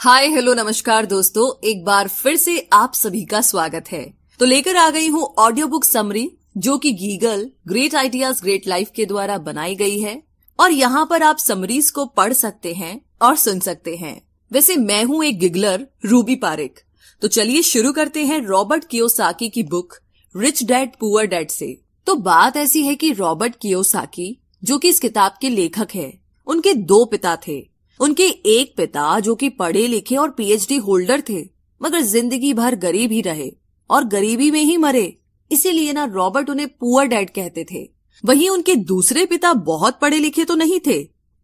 Hi hello नमस्कार दोस्तों, एक बार फिर से आप सभी का स्वागत है। तो लेकर आ गई हूँ ऑडियो बुक समरी जो कि गीगल ग्रेट आइडियाज ग्रेट लाइफ के द्वारा बनाई गई है और यहाँ पर आप समरीज को पढ़ सकते हैं और सुन सकते हैं। वैसे मैं हूँ एक गिगलर रूबी पारिक। तो चलिए शुरू करते हैं रॉबर्ट कियोसाकी की book rich dad poor dad से। तो बात ऐसी है कि रॉबर्ट कियोसाकी जो कि इस किताब के लेखक है, उनके दो पिता थे। उनके एक पिता जो कि पढ़े लिखे और पीएचडी होल्डर थे, मगर जिंदगी भर गरीब ही रहे और गरीबी में ही मरे। इसीलिए ना रॉबर्ट उन्हें पुअर डैड कहते थे। वहीं उनके दूसरे पिता बहुत पढ़े लिखे तो नहीं थे,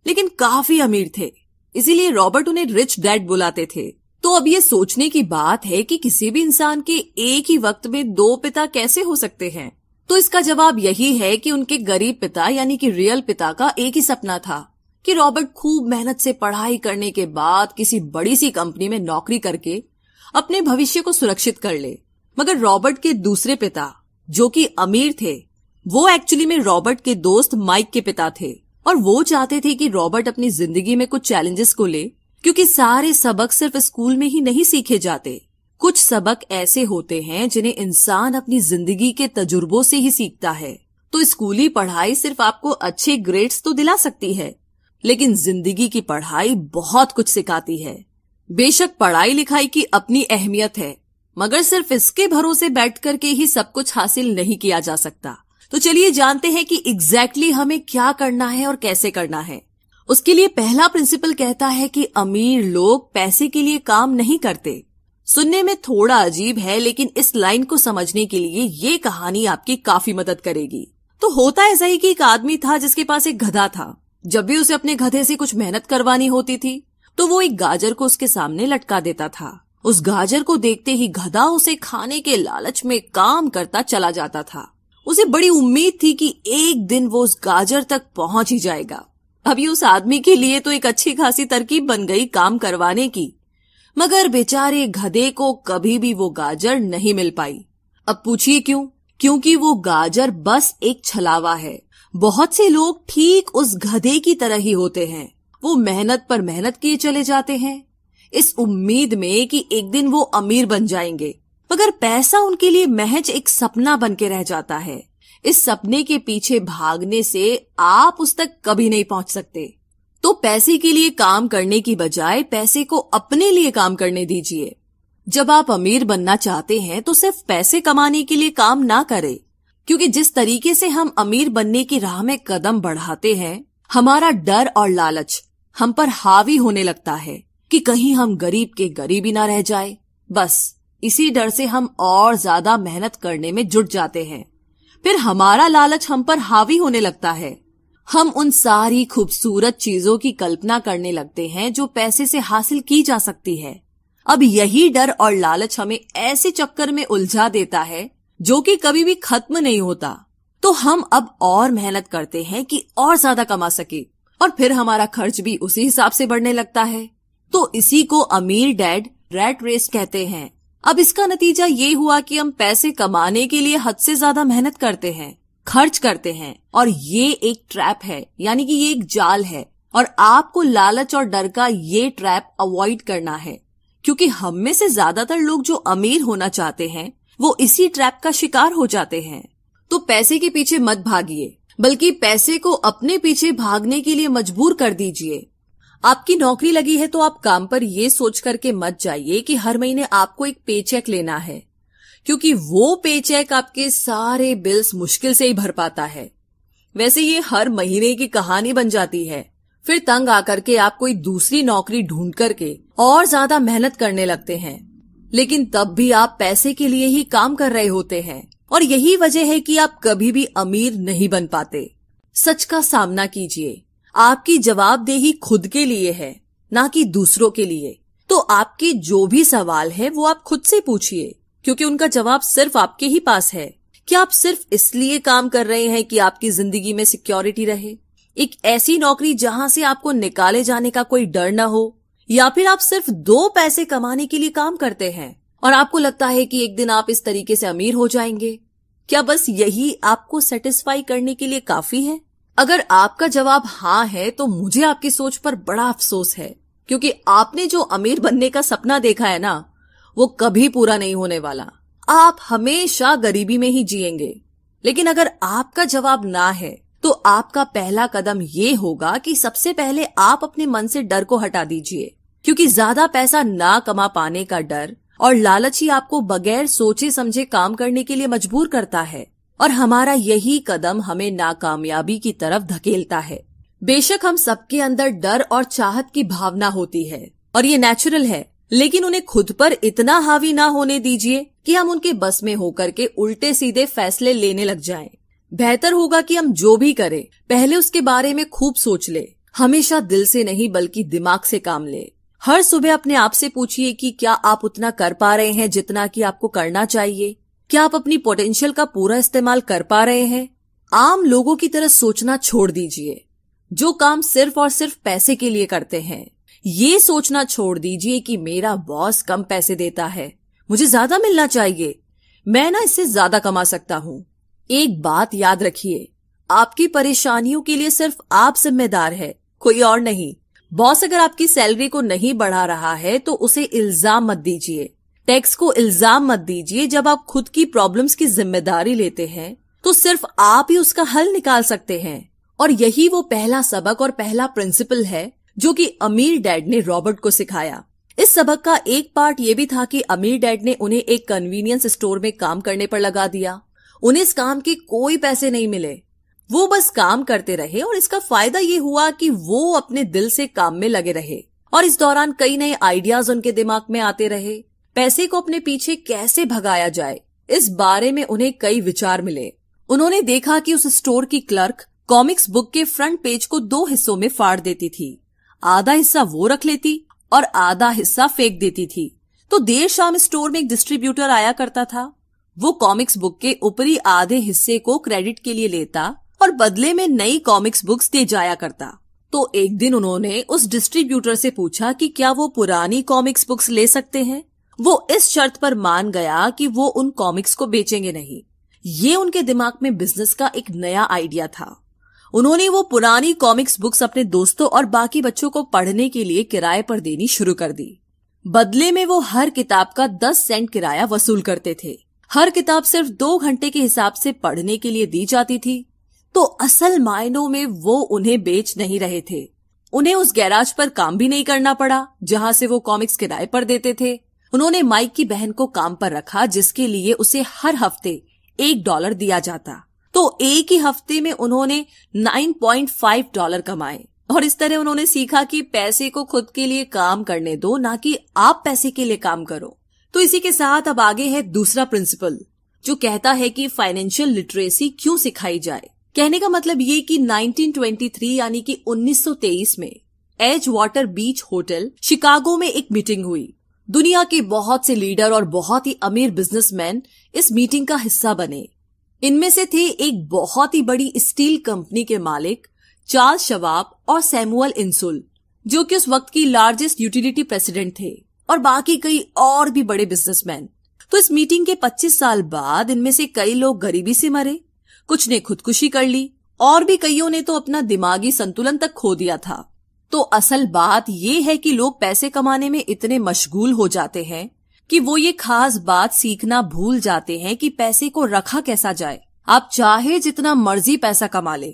लेकिन काफी अमीर थे, इसीलिए रॉबर्ट उन्हें रिच डैड बुलाते थे। तो अब ये सोचने की बात है कि किसी भी इंसान के एक ही वक्त में दो पिता कैसे हो सकते हैं। तो इसका जवाब यही है कि उनके गरीब पिता यानी कि रियल पिता का एक ही सपना था कि रॉबर्ट खूब मेहनत से पढ़ाई करने के बाद किसी बड़ी सी कंपनी में नौकरी करके अपने भविष्य को सुरक्षित कर ले। मगर रॉबर्ट के दूसरे पिता जो कि अमीर थे, वो एक्चुअली में रॉबर्ट के दोस्त माइक के पिता थे और वो चाहते थे कि रॉबर्ट अपनी जिंदगी में कुछ चैलेंजेस को ले, क्योंकि सारे सबक सिर्फ स्कूल में ही नहीं सीखे जाते। कुछ सबक ऐसे होते हैं जिन्हें इंसान अपनी जिंदगी के तजुर्बों से ही सीखता है। तो स्कूली पढ़ाई सिर्फ आपको अच्छे ग्रेड्स तो दिला सकती है, लेकिन जिंदगी की पढ़ाई बहुत कुछ सिखाती है। बेशक पढ़ाई लिखाई की अपनी अहमियत है, मगर सिर्फ इसके भरोसे बैठ करके ही सब कुछ हासिल नहीं किया जा सकता। तो चलिए जानते हैं कि एग्जैक्टली हमें क्या करना है और कैसे करना है। उसके लिए पहला प्रिंसिपल कहता है कि अमीर लोग पैसे के लिए काम नहीं करते। सुनने में थोड़ा अजीब है, लेकिन इस लाइन को समझने के लिए ये कहानी आपकी काफी मदद करेगी। तो होता ऐसा ही कि एक आदमी था जिसके पास एक गधा था। जब भी उसे अपने गधे से कुछ मेहनत करवानी होती थी तो वो एक गाजर को उसके सामने लटका देता था। उस गाजर को देखते ही गधा उसे खाने के लालच में काम करता चला जाता था। उसे बड़ी उम्मीद थी कि एक दिन वो उस गाजर तक पहुंच ही जाएगा। अभी उस आदमी के लिए तो एक अच्छी खासी तरकीब बन गई काम करवाने की, मगर बेचारे गधे को कभी भी वो गाजर नहीं मिल पाई। अब पूछिए क्यों? क्योंकि वो गाजर बस एक छलावा है। बहुत से लोग ठीक उस गधे की तरह ही होते हैं। वो मेहनत पर मेहनत किए चले जाते हैं इस उम्मीद में कि एक दिन वो अमीर बन जाएंगे, मगर पैसा उनके लिए महज एक सपना बन के रह जाता है। इस सपने के पीछे भागने से आप उस तक कभी नहीं पहुंच सकते। तो पैसे के लिए काम करने की बजाय पैसे को अपने लिए काम करने दीजिए। जब आप अमीर बनना चाहते हैं तो सिर्फ पैसे कमाने के लिए काम ना करें, क्योंकि जिस तरीके से हम अमीर बनने की राह में कदम बढ़ाते हैं, हमारा डर और लालच हम पर हावी होने लगता है कि कहीं हम गरीब के गरीब ही ना रह जाए। बस इसी डर से हम और ज्यादा मेहनत करने में जुट जाते हैं। फिर हमारा लालच हम पर हावी होने लगता है। हम उन सारी खूबसूरत चीजों की कल्पना करने लगते हैं जो पैसे से हासिल की जा सकती है। अब यही डर और लालच हमें ऐसे चक्कर में उलझा देता है जो कि कभी भी खत्म नहीं होता। तो हम अब और मेहनत करते हैं कि और ज्यादा कमा सके, और फिर हमारा खर्च भी उसी हिसाब से बढ़ने लगता है। तो इसी को अमीर डैड रैट रेस कहते हैं। अब इसका नतीजा ये हुआ कि हम पैसे कमाने के लिए हद से ज्यादा मेहनत करते हैं, खर्च करते हैं, और ये एक ट्रैप है, यानी कि ये एक जाल है। और आपको लालच और डर का ये ट्रैप अवॉइड करना है, क्योंकि हम में से ज्यादातर लोग जो अमीर होना चाहते हैं वो इसी ट्रैप का शिकार हो जाते हैं। तो पैसे के पीछे मत भागिए, बल्कि पैसे को अपने पीछे भागने के लिए मजबूर कर दीजिए। आपकी नौकरी लगी है तो आप काम पर ये सोच करके मत जाइए कि हर महीने आपको एक पेचेक लेना है, क्योंकि वो पेचेक आपके सारे बिल्स मुश्किल से ही भर पाता है। वैसे ये हर महीने की कहानी बन जाती है। फिर तंग आकर के आप कोई दूसरी नौकरी ढूंढ करके और ज्यादा मेहनत करने लगते हैं, लेकिन तब भी आप पैसे के लिए ही काम कर रहे होते हैं, और यही वजह है कि आप कभी भी अमीर नहीं बन पाते। सच का सामना कीजिए। आपकी जवाबदेही खुद के लिए है, ना कि दूसरों के लिए। तो आपके जो भी सवाल है वो आप खुद से पूछिए, क्योंकि उनका जवाब सिर्फ आपके ही पास है। क्या आप सिर्फ इसलिए काम कर रहे हैं कि आपकी जिंदगी में सिक्योरिटी रहे, एक ऐसी नौकरी जहां से आपको निकाले जाने का कोई डर न हो, या फिर आप सिर्फ दो पैसे कमाने के लिए काम करते हैं और आपको लगता है कि एक दिन आप इस तरीके से अमीर हो जाएंगे? क्या बस यही आपको सेटिस्फाई करने के लिए काफी है? अगर आपका जवाब हाँ है तो मुझे आपकी सोच पर बड़ा अफसोस है, क्योंकि आपने जो अमीर बनने का सपना देखा है ना, वो कभी पूरा नहीं होने वाला। आप हमेशा गरीबी में ही जिएंगे। लेकिन अगर आपका जवाब ना है तो आपका पहला कदम ये होगा कि सबसे पहले आप अपने मन से डर को हटा दीजिए, क्योंकि ज्यादा पैसा ना कमा पाने का डर और लालच ही आपको बगैर सोचे समझे काम करने के लिए मजबूर करता है, और हमारा यही कदम हमें नाकामयाबी की तरफ धकेलता है। बेशक हम सबके अंदर डर और चाहत की भावना होती है और ये नेचुरल है, लेकिन उन्हें खुद पर इतना हावी ना होने दीजिए कि हम उनके बस में होकर के उल्टे सीधे फैसले लेने लग जाएं। बेहतर होगा कि हम जो भी करें पहले उसके बारे में खूब सोच ले, हमेशा दिल से नहीं बल्कि दिमाग से काम ले। हर सुबह अपने आप से पूछिए कि क्या आप उतना कर पा रहे हैं जितना कि आपको करना चाहिए? क्या आप अपनी पोटेंशियल का पूरा इस्तेमाल कर पा रहे हैं? आम लोगों की तरह सोचना छोड़ दीजिए, जो काम सिर्फ और सिर्फ पैसे के लिए करते हैं। ये सोचना छोड़ दीजिए कि मेरा बॉस कम पैसे देता है, मुझे ज्यादा मिलना चाहिए, मैं ना इससे ज्यादा कमा सकता हूँ। एक बात याद रखिए, आपकी परेशानियों के लिए सिर्फ आप जिम्मेदार है, कोई और नहीं। बॉस अगर आपकी सैलरी को नहीं बढ़ा रहा है तो उसे इल्जाम मत दीजिए, टैक्स को इल्जाम मत दीजिए। जब आप खुद की प्रॉब्लम्स की जिम्मेदारी लेते हैं तो सिर्फ आप ही उसका हल निकाल सकते हैं। और यही वो पहला सबक और पहला प्रिंसिपल है जो कि अमीर डैड ने रॉबर्ट को सिखाया। इस सबक का एक पार्ट ये भी था कि अमीर डैड ने उन्हें एक कन्वीनियंस स्टोर में काम करने पर लगा दिया। उन्हें इस काम के कोई पैसे नहीं मिले, वो बस काम करते रहे, और इसका फायदा ये हुआ कि वो अपने दिल से काम में लगे रहे और इस दौरान कई नए आइडियाज उनके दिमाग में आते रहे। पैसे को अपने पीछे कैसे भगाया जाए, इस बारे में उन्हें कई विचार मिले। उन्होंने देखा कि उस स्टोर की क्लर्क कॉमिक्स बुक के फ्रंट पेज को 2 हिस्सों में फाड़ देती थी। आधा हिस्सा वो रख लेती और आधा हिस्सा फेंक देती थी। तो देर शाम स्टोर में एक डिस्ट्रीब्यूटर आया करता था। वो कॉमिक्स बुक के ऊपरी आधे हिस्से को क्रेडिट के लिए लेता और बदले में नई कॉमिक्स बुक्स दे जाया करता। तो एक दिन उन्होंने उस डिस्ट्रीब्यूटर से पूछा कि क्या वो पुरानी कॉमिक्स बुक्स ले सकते हैं। वो इस शर्त पर मान गया कि वो उन कॉमिक्स को बेचेंगे नहीं। ये उनके दिमाग में बिजनेस का एक नया आइडिया था। उन्होंने वो पुरानी कॉमिक्स बुक्स अपने दोस्तों और बाकी बच्चों को पढ़ने के लिए किराए पर देनी शुरू कर दी। बदले में वो हर किताब का 10 सेंट किराया वसूल करते थे। हर किताब सिर्फ 2 घंटे के हिसाब से पढ़ने के लिए दी जाती थी। तो असल मायनों में वो उन्हें बेच नहीं रहे थे। उन्हें उस गैराज पर काम भी नहीं करना पड़ा जहां से वो कॉमिक्स किराए पर देते थे। उन्होंने माइक की बहन को काम पर रखा, जिसके लिए उसे हर हफ्ते $1 दिया जाता। तो एक ही हफ्ते में उन्होंने $9.5 कमाए। और इस तरह उन्होंने सीखा कि पैसे को खुद के लिए काम करने दो, ना कि आप पैसे के लिए काम करो। तो इसी के साथ अब आगे है दूसरा प्रिंसिपल, जो कहता है कि फाइनेंशियल लिटरेसी क्यों सिखाई जाए। कहने का मतलब ये कि 1923 यानी कि 1923 में एज वाटर बीच होटल शिकागो में एक मीटिंग हुई। दुनिया के बहुत से लीडर और बहुत ही अमीर बिजनेसमैन इस मीटिंग का हिस्सा बने। इनमें से थे एक बहुत ही बड़ी स्टील कंपनी के मालिक चार्ल्स शवाब और सैमुअल इंसुल, जो कि उस वक्त की लार्जेस्ट यूटिलिटी प्रेसिडेंट थे, और बाकी कई और भी बड़े बिजनेसमैन। तो इस मीटिंग के 25 साल बाद इनमें से कई लोग गरीबी से मरे, कुछ ने खुदकुशी कर ली और भी कईयों ने तो अपना दिमागी संतुलन तक खो दिया था। तो असल बात ये है कि लोग पैसे कमाने में इतने मशगूल हो जाते हैं कि वो ये खास बात सीखना भूल जाते हैं कि पैसे को रखा कैसा जाए। आप चाहे जितना मर्जी पैसा कमा ले,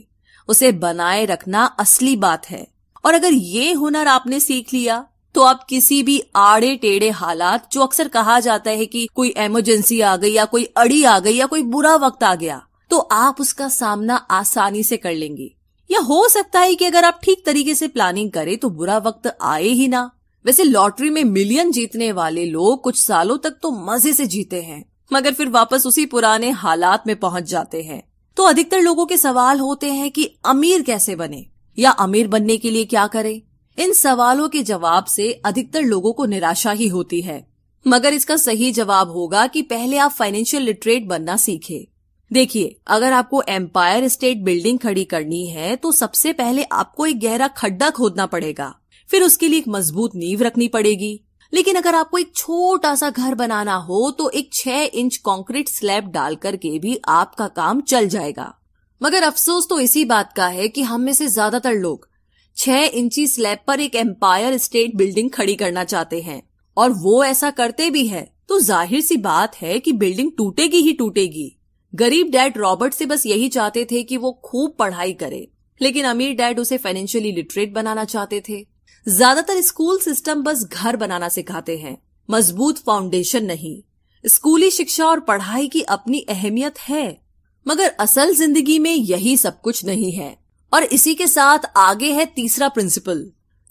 उसे बनाए रखना असली बात है। और अगर ये हुनर आपने सीख लिया तो आप किसी भी आड़े टेढ़े हालात, जो अक्सर कहा जाता है कि कोई इमरजेंसी आ गई या कोई अड़ी आ गई या कोई बुरा वक्त आ गया, तो आप उसका सामना आसानी से कर लेंगे। या हो सकता है कि अगर आप ठीक तरीके से प्लानिंग करें तो बुरा वक्त आए ही ना। वैसे लॉटरी में मिलियन जीतने वाले लोग कुछ सालों तक तो मजे से जीते हैं, मगर फिर वापस उसी पुराने हालात में पहुंच जाते हैं। तो अधिकतर लोगों के सवाल होते हैं कि अमीर कैसे बने या अमीर बनने के लिए क्या करें। इन सवालों के जवाब से अधिकतर लोगों को निराशा ही होती है, मगर इसका सही जवाब होगा कि पहले आप फाइनेंशियल लिटरेट बनना सीखें। देखिए, अगर आपको एम्पायर स्टेट बिल्डिंग खड़ी करनी है तो सबसे पहले आपको एक गहरा खड्डा खोदना पड़ेगा, फिर उसके लिए एक मजबूत नींव रखनी पड़ेगी। लेकिन अगर आपको एक छोटा सा घर बनाना हो तो एक 6 इंच कंक्रीट स्लैब डाल करके भी आपका काम चल जाएगा। मगर अफसोस तो इसी बात का है कि हम में से ज्यादातर लोग 6 इंची स्लैब पर एक एम्पायर स्टेट बिल्डिंग खड़ी करना चाहते हैं और वो ऐसा करते भी है, तो जाहिर सी बात है कि बिल्डिंग टूटेगी ही टूटेगी। गरीब डैड रॉबर्ट से बस यही चाहते थे कि वो खूब पढ़ाई करे, लेकिन अमीर डैड उसे फाइनेंशियली लिटरेट बनाना चाहते थे। ज्यादातर स्कूल सिस्टम बस घर बनाना सिखाते हैं, मजबूत फाउंडेशन नहीं। स्कूली शिक्षा और पढ़ाई की अपनी अहमियत है, मगर असल जिंदगी में यही सब कुछ नहीं है। और इसी के साथ आगे है तीसरा प्रिंसिपल,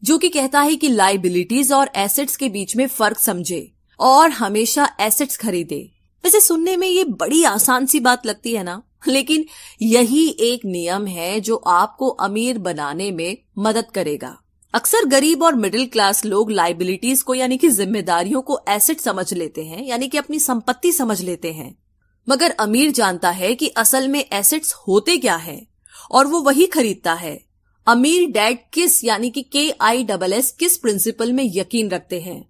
जो कि कहता है कि लायबिलिटीज और एसेट्स के बीच में फर्क समझे और हमेशा एसेट्स खरीदे। वैसे सुनने में ये बड़ी आसान सी बात लगती है ना, लेकिन यही एक नियम है जो आपको अमीर बनाने में मदद करेगा। अक्सर गरीब और मिडिल क्लास लोग लायबिलिटीज को यानी कि जिम्मेदारियों को एसेट समझ लेते हैं, यानी कि अपनी संपत्ति समझ लेते हैं। मगर अमीर जानता है कि असल में एसेट्स होते क्या है और वो वही खरीदता है। अमीर डैड किस यानी कि KISS किस प्रिंसिपल में यकीन रखते हैं,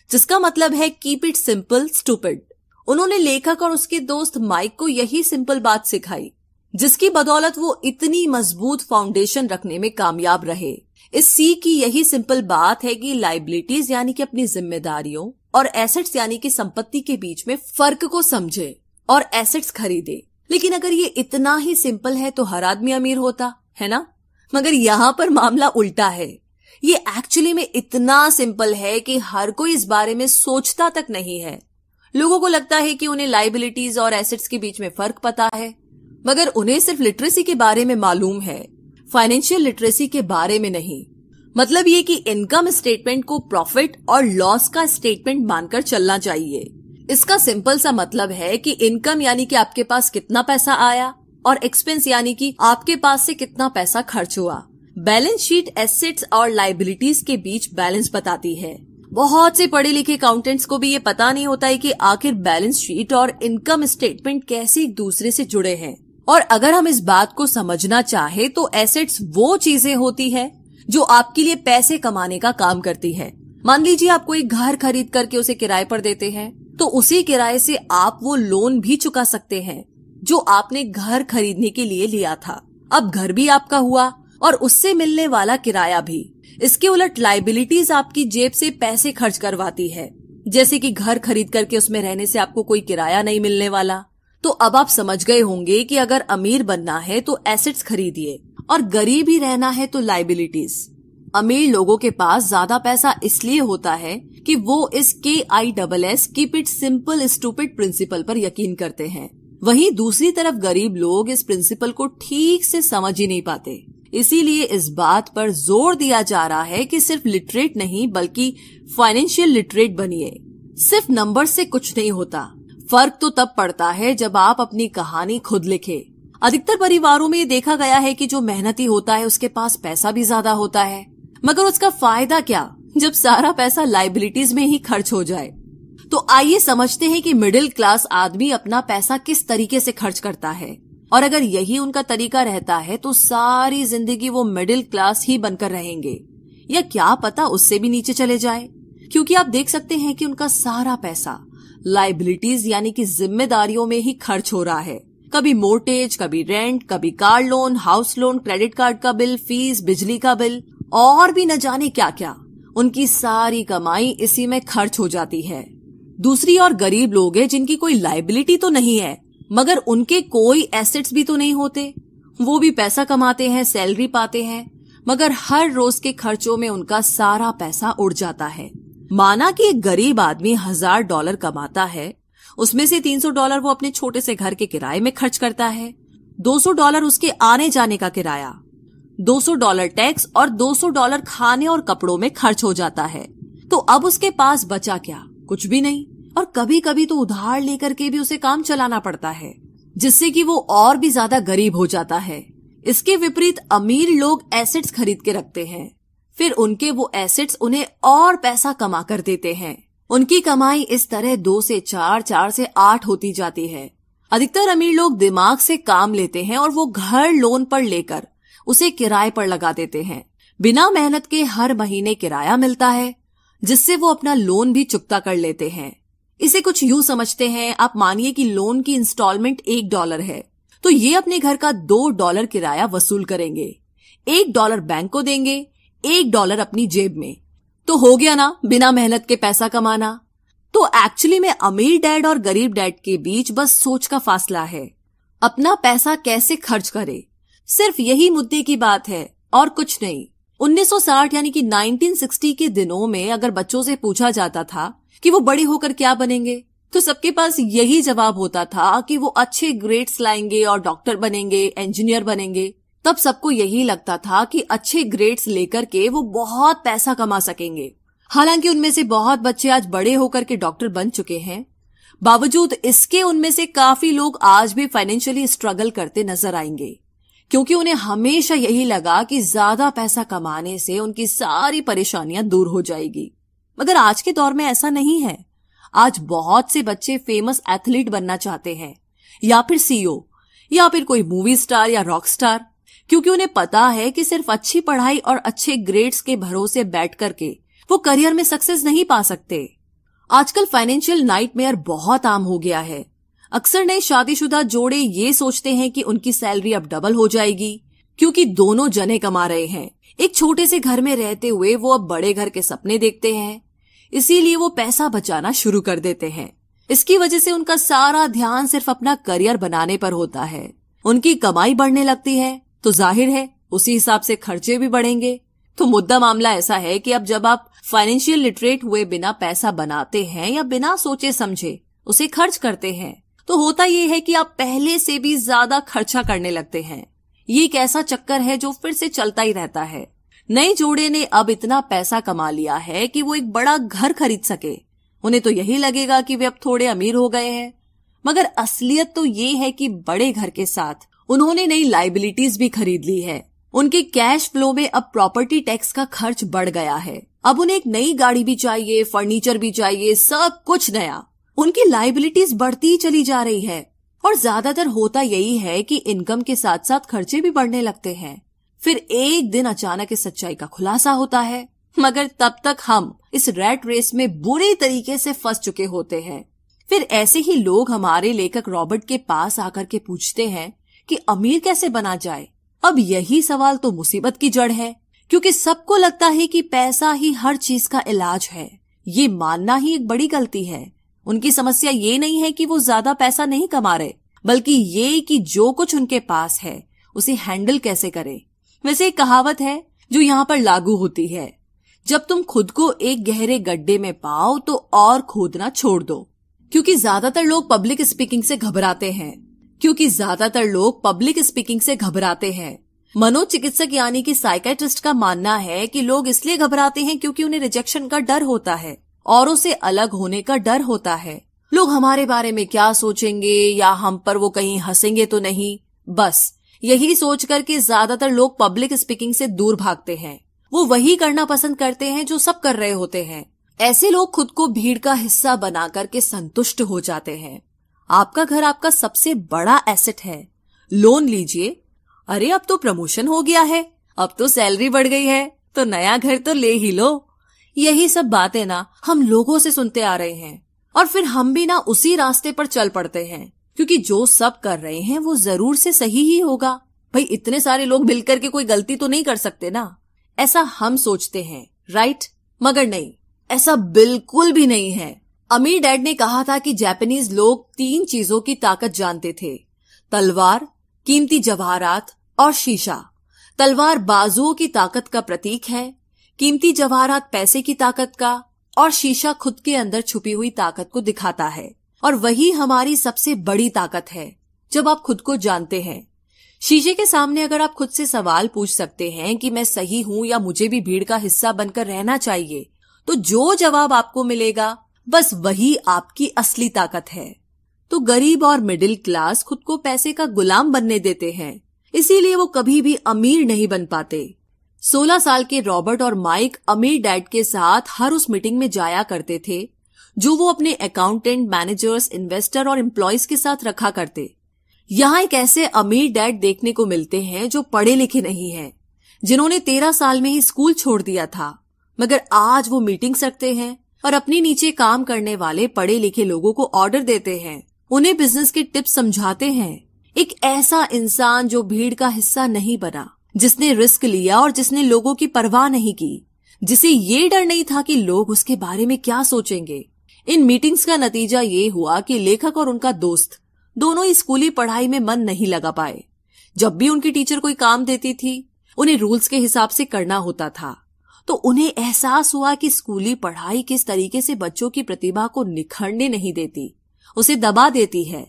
जिसका मतलब है कीप इट सिंपल स्टूपिड। उन्होंने लेखक और उसके दोस्त माइक को यही सिंपल बात सिखाई, जिसकी बदौलत वो इतनी मजबूत फाउंडेशन रखने में कामयाब रहे। इस सी की यही सिंपल बात है कि लायबिलिटीज यानी कि अपनी जिम्मेदारियों और एसेट्स यानी कि संपत्ति के बीच में फर्क को समझे और एसेट्स खरीदे। लेकिन अगर ये इतना ही सिंपल है तो हर आदमी अमीर होता है ना। मगर यहाँ पर मामला उल्टा है। ये एक्चुअली में इतना सिंपल है कि हर कोई इस बारे में सोचता तक नहीं है। लोगों को लगता है कि उन्हें लायबिलिटीज और एसेट्स के बीच में फर्क पता है, मगर उन्हें सिर्फ लिटरेसी के बारे में मालूम है, फाइनेंशियल लिटरेसी के बारे में नहीं। मतलब ये कि इनकम स्टेटमेंट को प्रॉफिट और लॉस का स्टेटमेंट मानकर चलना चाहिए। इसका सिंपल सा मतलब है कि इनकम यानी कि आपके पास कितना पैसा आया और एक्सपेंस यानी कि आपके पास से कितना पैसा खर्च हुआ। बैलेंस शीट एसेट्स और लायबिलिटीज के बीच बैलेंस बताती है। बहुत से पढ़े लिखे अकाउंटेंट्स को भी ये पता नहीं होता है कि आखिर बैलेंस शीट और इनकम स्टेटमेंट कैसे एक दूसरे से जुड़े हैं। और अगर हम इस बात को समझना चाहे तो एसेट्स वो चीजें होती है जो आपके लिए पैसे कमाने का काम करती है। मान लीजिए आप कोई घर खरीद करके उसे किराए पर देते हैं, तो उसी किराए से आप वो लोन भी चुका सकते हैं जो आपने घर खरीदने के लिए लिया था। अब घर भी आपका हुआ और उससे मिलने वाला किराया भी। इसके उलट लायबिलिटीज आपकी जेब से पैसे खर्च करवाती है, जैसे कि घर खरीद करके उसमें रहने से आपको कोई किराया नहीं मिलने वाला। तो अब आप समझ गए होंगे कि अगर अमीर बनना है तो एसेट्स खरीदिए और गरीब ही रहना है तो लायबिलिटीज। अमीर लोगों के पास ज्यादा पैसा इसलिए होता है कि वो इस KISS keep it simple stupid principle पर यकीन करते हैं। वहीं दूसरी तरफ गरीब लोग इस प्रिंसिपल को ठीक से समझ ही नहीं पाते। इसीलिए इस बात पर जोर दिया जा रहा है कि सिर्फ लिटरेट नहीं बल्कि फाइनेंशियल लिटरेट बनिए। सिर्फ नंबर से कुछ नहीं होता। फर्क तो तब पड़ता है जब आप अपनी कहानी खुद लिखे। अधिकतर परिवारों में देखा गया है कि जो मेहनती होता है उसके पास पैसा भी ज्यादा होता है, मगर उसका फायदा क्या जब सारा पैसा लायबिलिटीज में ही खर्च हो जाए। तो आइए समझते हैं कि मिडिल क्लास आदमी अपना पैसा किस तरीके से खर्च करता है, और अगर यही उनका तरीका रहता है तो सारी जिंदगी वो मिडिल क्लास ही बनकर रहेंगे, या क्या पता उससे भी नीचे चले जाए। क्योंकि आप देख सकते हैं कि उनका सारा पैसा लायबिलिटीज यानी कि जिम्मेदारियों में ही खर्च हो रहा है। कभी मोर्टेज, कभी रेंट, कभी car loan, house loan, credit card का बिल, फीस, बिजली का बिल और भी न जाने क्या क्या। उनकी सारी कमाई इसी में खर्च हो जाती है। दूसरी ओर गरीब लोग हैं जिनकी कोई लायबिलिटी तो नहीं है, मगर उनके कोई एसेट्स भी तो नहीं होते। वो भी पैसा कमाते हैं, सैलरी पाते हैं, मगर हर रोज के खर्चों में उनका सारा पैसा उड़ जाता है। माना कि एक गरीब आदमी $1000 कमाता है, उसमें से $300 वो अपने छोटे से घर के किराए में खर्च करता है, $200 उसके आने जाने का किराया, $200 टैक्स और $200 खाने और कपड़ों में खर्च हो जाता है। तो अब उसके पास बचा क्या? कुछ भी नहीं। और कभी कभी तो उधार लेकर के भी उसे काम चलाना पड़ता है, जिससे कि वो और भी ज्यादा गरीब हो जाता है। इसके विपरीत अमीर लोग एसेट्स खरीद के रखते हैं, फिर उनके वो एसेट्स उन्हें और पैसा कमा कर देते हैं। उनकी कमाई इस तरह 2 से 4, 4 से 8 होती जाती है। अधिकतर अमीर लोग दिमाग से काम लेते हैं और वो घर लोन पर लेकर उसे किराए पर लगा देते हैं। बिना मेहनत के हर महीने किराया मिलता है, जिससे वो अपना लोन भी चुकता कर लेते हैं। इसे कुछ यूं समझते हैं, आप मानिए कि लोन की इंस्टॉलमेंट $1 है, तो ये अपने घर का $2 किराया वसूल करेंगे। $1 बैंक को देंगे, $1 अपनी जेब में। तो हो गया ना बिना मेहनत के पैसा कमाना। तो एक्चुअली में अमीर डैड और गरीब डैड के बीच बस सोच का फासला है। अपना पैसा कैसे खर्च करे, सिर्फ यही मुद्दे की बात है और कुछ नहीं। 1960 यानी कि 1960 के दिनों में अगर बच्चों से पूछा जाता था कि वो बड़े होकर क्या बनेंगे, तो सबके पास यही जवाब होता था कि वो अच्छे ग्रेड्स लाएंगे और डॉक्टर बनेंगे, इंजीनियर बनेंगे। तब सबको यही लगता था कि अच्छे ग्रेड्स लेकर के वो बहुत पैसा कमा सकेंगे। हालांकि उनमें से बहुत बच्चे आज बड़े होकर के डॉक्टर बन चुके हैं। बावजूद इसके उनमें से काफी लोग आज भी फाइनेंशियली स्ट्रगल करते नजर आएंगे, क्योंकि उन्हें हमेशा यही लगा कि ज्यादा पैसा कमाने से उनकी सारी परेशानियां दूर हो जाएगी। मगर आज के दौर में ऐसा नहीं है। आज बहुत से बच्चे फेमस एथलीट बनना चाहते हैं, या फिर सीईओ, या फिर कोई मूवी स्टार या रॉक स्टार, क्योंकि उन्हें पता है कि सिर्फ अच्छी पढ़ाई और अच्छे ग्रेड्स के भरोसे बैठ करके वो करियर में सक्सेस नहीं पा सकते। आजकल फाइनेंशियल नाइटमेयर बहुत आम हो गया है। अक्सर नए शादीशुदा जोड़े ये सोचते हैं कि उनकी सैलरी अब डबल हो जाएगी, क्योंकि दोनों जने कमा रहे हैं। एक छोटे से घर में रहते हुए वो अब बड़े घर के सपने देखते हैं, इसीलिए वो पैसा बचाना शुरू कर देते हैं। इसकी वजह से उनका सारा ध्यान सिर्फ अपना करियर बनाने पर होता है। उनकी कमाई बढ़ने लगती है तो जाहिर है उसी हिसाब से खर्चे भी बढ़ेंगे। तो मुद्दा मामला ऐसा है कि अब जब आप फाइनेंशियल लिटरेट हुए बिना पैसा बनाते हैं या बिना सोचे समझे उसे खर्च करते हैं, तो होता ये है कि आप पहले से भी ज्यादा खर्चा करने लगते हैं। ये एक ऐसा चक्कर है जो फिर से चलता ही रहता है। नए जोड़े ने अब इतना पैसा कमा लिया है कि वो एक बड़ा घर खरीद सके। उन्हें तो यही लगेगा कि वे अब थोड़े अमीर हो गए हैं, मगर असलियत तो ये है कि बड़े घर के साथ उन्होंने नई लायबिलिटीज भी खरीद ली है। उनके कैश फ्लो में अब प्रॉपर्टी टैक्स का खर्च बढ़ गया है। अब उन्हें एक नई गाड़ी भी चाहिए, फर्नीचर भी चाहिए, सब कुछ नया। उनकी लायबिलिटीज बढ़ती ही चली जा रही है। और ज्यादातर होता यही है कि इनकम के साथ साथ खर्चे भी बढ़ने लगते हैं। फिर एक दिन अचानक इस सच्चाई का खुलासा होता है, मगर तब तक हम इस रैट रेस में बुरे तरीके से फंस चुके होते हैं। फिर ऐसे ही लोग हमारे लेखक रॉबर्ट के पास आकर के पूछते हैं कि अमीर कैसे बना जाए। अब यही सवाल तो मुसीबत की जड़ है, क्योंकि सबको लगता है कि पैसा ही हर चीज का इलाज है। ये मानना ही एक बड़ी गलती है। उनकी समस्या ये नहीं है कि वो ज्यादा पैसा नहीं कमा रहे, बल्कि ये कि जो कुछ उनके पास है उसे हैंडल कैसे करें। वैसे एक कहावत है जो यहाँ पर लागू होती है, जब तुम खुद को एक गहरे गड्ढे में पाओ तो और खोदना छोड़ दो। क्योंकि ज्यादातर लोग पब्लिक स्पीकिंग से घबराते हैं। मनोचिकित्सक यानी कि साइकियाट्रिस्ट का मानना है कि लोग इसलिए घबराते हैं क्योंकि उन्हें रिजेक्शन का डर होता है, औरों से अलग होने का डर होता है। लोग हमारे बारे में क्या सोचेंगे या हम पर वो कहीं हंसेंगे तो नहीं, बस यही सोच करके ज्यादातर लोग पब्लिक स्पीकिंग से दूर भागते हैं। वो वही करना पसंद करते हैं जो सब कर रहे होते हैं। ऐसे लोग खुद को भीड़ का हिस्सा बना करके संतुष्ट हो जाते हैं। आपका घर आपका सबसे बड़ा एसेट है। लोन लीजिए, अरे अब तो प्रमोशन हो गया है, अब तो सैलरी बढ़ गई है, तो नया घर तो ले ही लो। यही सब बातें ना हम लोगों से सुनते आ रहे हैं, और फिर हम भी ना उसी रास्ते पर चल पड़ते हैं, क्योंकि जो सब कर रहे हैं वो जरूर से सही ही होगा। भाई इतने सारे लोग मिलकर के कोई गलती तो नहीं कर सकते ना, ऐसा हम सोचते हैं, राइट? मगर नहीं, ऐसा बिल्कुल भी नहीं है। अमीर डैड ने कहा था कि जापानीज लोग 3 चीजों की ताकत जानते थे, तलवार, कीमती जवाहरात और शीशा। तलवार बाजुओं की ताकत का प्रतीक है, कीमती जवाहरात पैसे की ताकत का, और शीशा खुद के अंदर छुपी हुई ताकत को दिखाता है। और वही हमारी सबसे बड़ी ताकत है जब आप खुद को जानते हैं। शीशे के सामने अगर आप खुद से सवाल पूछ सकते हैं कि मैं सही हूं या मुझे भी भीड़ का हिस्सा बनकर रहना चाहिए, तो जो जवाब आपको मिलेगा बस वही आपकी असली ताकत है। तो गरीब और मिडिल क्लास खुद को पैसे का गुलाम बनने देते हैं, इसीलिए वो कभी भी अमीर नहीं बन पाते। 16 साल के रॉबर्ट और माइक अमीर डैड के साथ हर उस मीटिंग में जाया करते थे जो वो अपने अकाउंटेंट, मैनेजर्स, इन्वेस्टर और एम्प्लॉयज के साथ रखा करते। यहाँ एक ऐसे अमीर डैड देखने को मिलते हैं जो पढ़े लिखे नहीं हैं, जिन्होंने 13 साल में ही स्कूल छोड़ दिया था, मगर आज वो मीटिंग्स रखते हैं और अपने नीचे काम करने वाले पढ़े लिखे लोगों को ऑर्डर देते हैं, उन्हें बिजनेस के टिप्स समझाते हैं। एक ऐसा इंसान जो भीड़ का हिस्सा नहीं बना, जिसने रिस्क लिया और जिसने लोगों की परवाह नहीं की, जिसे ये डर नहीं था कि लोग उसके बारे में क्या सोचेंगे। इन मीटिंग्स का नतीजा ये हुआ कि लेखक और उनका दोस्त दोनों ही स्कूली पढ़ाई में मन नहीं लगा पाए। जब भी उनकी टीचर कोई काम देती थी, उन्हें रूल्स के हिसाब से करना होता था, तो उन्हें एहसास हुआ कि स्कूली पढ़ाई किस तरीके से बच्चों की प्रतिभा को निखरने नहीं देती, उसे दबा देती है,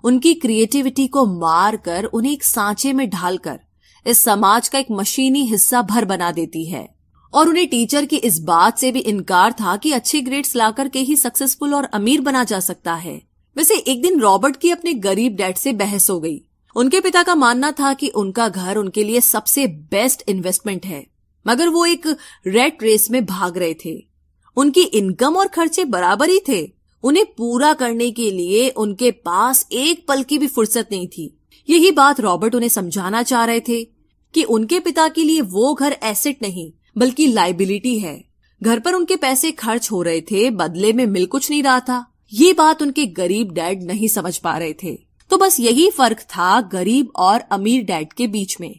उनकी क्रिएटिविटी को मार कर उन्हें एक सांचे में ढालकर इस समाज का एक मशीनी हिस्सा भर बना देती है। और उन्हें टीचर की इस बात से भी इनकार था कि अच्छे ग्रेड्स लाकर के ही सक्सेसफुल और अमीर बना जा सकता है। वैसे एक दिन रॉबर्ट की अपने गरीब डैड से बहस हो गई। उनके पिता का मानना था कि उनका घर उनके लिए सबसे बेस्ट इन्वेस्टमेंट है, मगर वो एक रेट रेस में भाग रहे थे। उनकी इनकम और खर्चे बराबर ही थे। उन्हें पूरा करने के लिए उनके पास एक पल की भी फुर्सत नहीं थी। यही बात रॉबर्ट उन्हें समझाना चाह रहे थे कि उनके पिता के लिए वो घर एसेट नहीं बल्कि लायबिलिटी है। घर पर उनके पैसे खर्च हो रहे थे, बदले में मिल कुछ नहीं रहा था। ये बात उनके गरीब डैड नहीं समझ पा रहे थे। तो बस यही फर्क था गरीब और अमीर डैड के बीच में।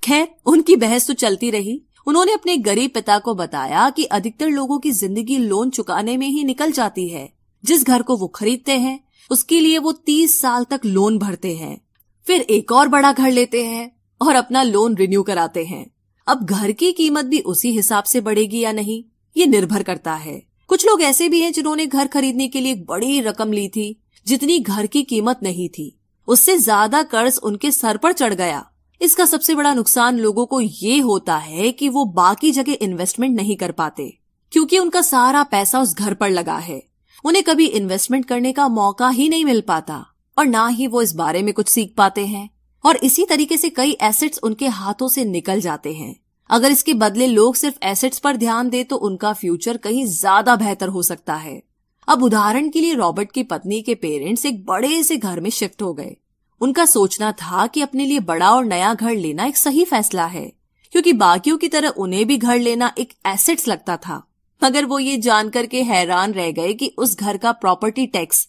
खैर, उनकी बहस तो चलती रही। उन्होंने अपने गरीब पिता को बताया कि अधिकतर लोगों की जिंदगी लोन चुकाने में ही निकल जाती है। जिस घर को वो खरीदते हैं उसके लिए वो 30 साल तक लोन भरते हैं, फिर एक और बड़ा घर लेते हैं और अपना लोन रिन्यू कराते हैं। अब घर की कीमत भी उसी हिसाब से बढ़ेगी या नहीं, ये निर्भर करता है। कुछ लोग ऐसे भी हैं जिन्होंने घर खरीदने के लिए एक बड़ी रकम ली थी, जितनी घर की कीमत नहीं थी। उससे ज्यादा कर्ज उनके सर पर चढ़ गया। इसका सबसे बड़ा नुकसान लोगों को ये होता है कि वो बाकी जगह इन्वेस्टमेंट नहीं कर पाते, क्योंकि उनका सारा पैसा उस घर पर लगा है। उन्हें कभी इन्वेस्टमेंट करने का मौका ही नहीं मिल पाता और ना ही वो इस बारे में कुछ सीख पाते हैं, और इसी तरीके से कई एसेट्स उनके हाथों से निकल जाते हैं। अगर इसके बदले लोग सिर्फ एसेट्स पर ध्यान दे तो उनका फ्यूचर कहीं ज्यादा बेहतर हो सकता है। अब उदाहरण के लिए रॉबर्ट की पत्नी के पेरेंट्स एक बड़े से घर में शिफ्ट हो गए। उनका सोचना था कि अपने लिए बड़ा और नया घर लेना एक सही फैसला है, क्योंकि बाकियों की तरह उन्हें भी घर लेना एक एसेट्स लगता था। मगर वो ये जानकर के हैरान रह गए कि उस घर का प्रॉपर्टी टैक्स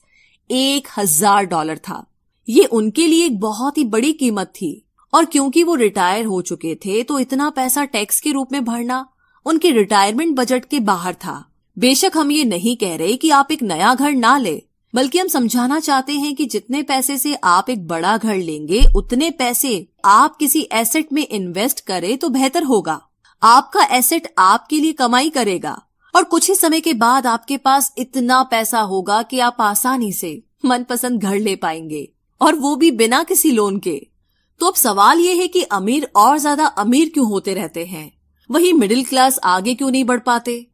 $1000 था। ये उनके लिए एक बहुत ही बड़ी कीमत थी, और क्योंकि वो रिटायर हो चुके थे तो इतना पैसा टैक्स के रूप में भरना उनके रिटायरमेंट बजट के बाहर था। बेशक हम ये नहीं कह रहे कि आप एक नया घर ना ले, बल्कि हम समझाना चाहते हैं कि जितने पैसे से आप एक बड़ा घर लेंगे उतने पैसे आप किसी एसेट में इन्वेस्ट करें तो बेहतर होगा। आपका एसेट आपके लिए कमाई करेगा और कुछ ही समय के बाद आपके पास इतना पैसा होगा कि आप आसानी से मनपसंद घर ले पाएंगे, और वो भी बिना किसी लोन के। तो अब सवाल ये है कि अमीर और ज्यादा अमीर क्यों होते रहते हैं, वही मिडिल क्लास आगे क्यों नहीं बढ़ पाते?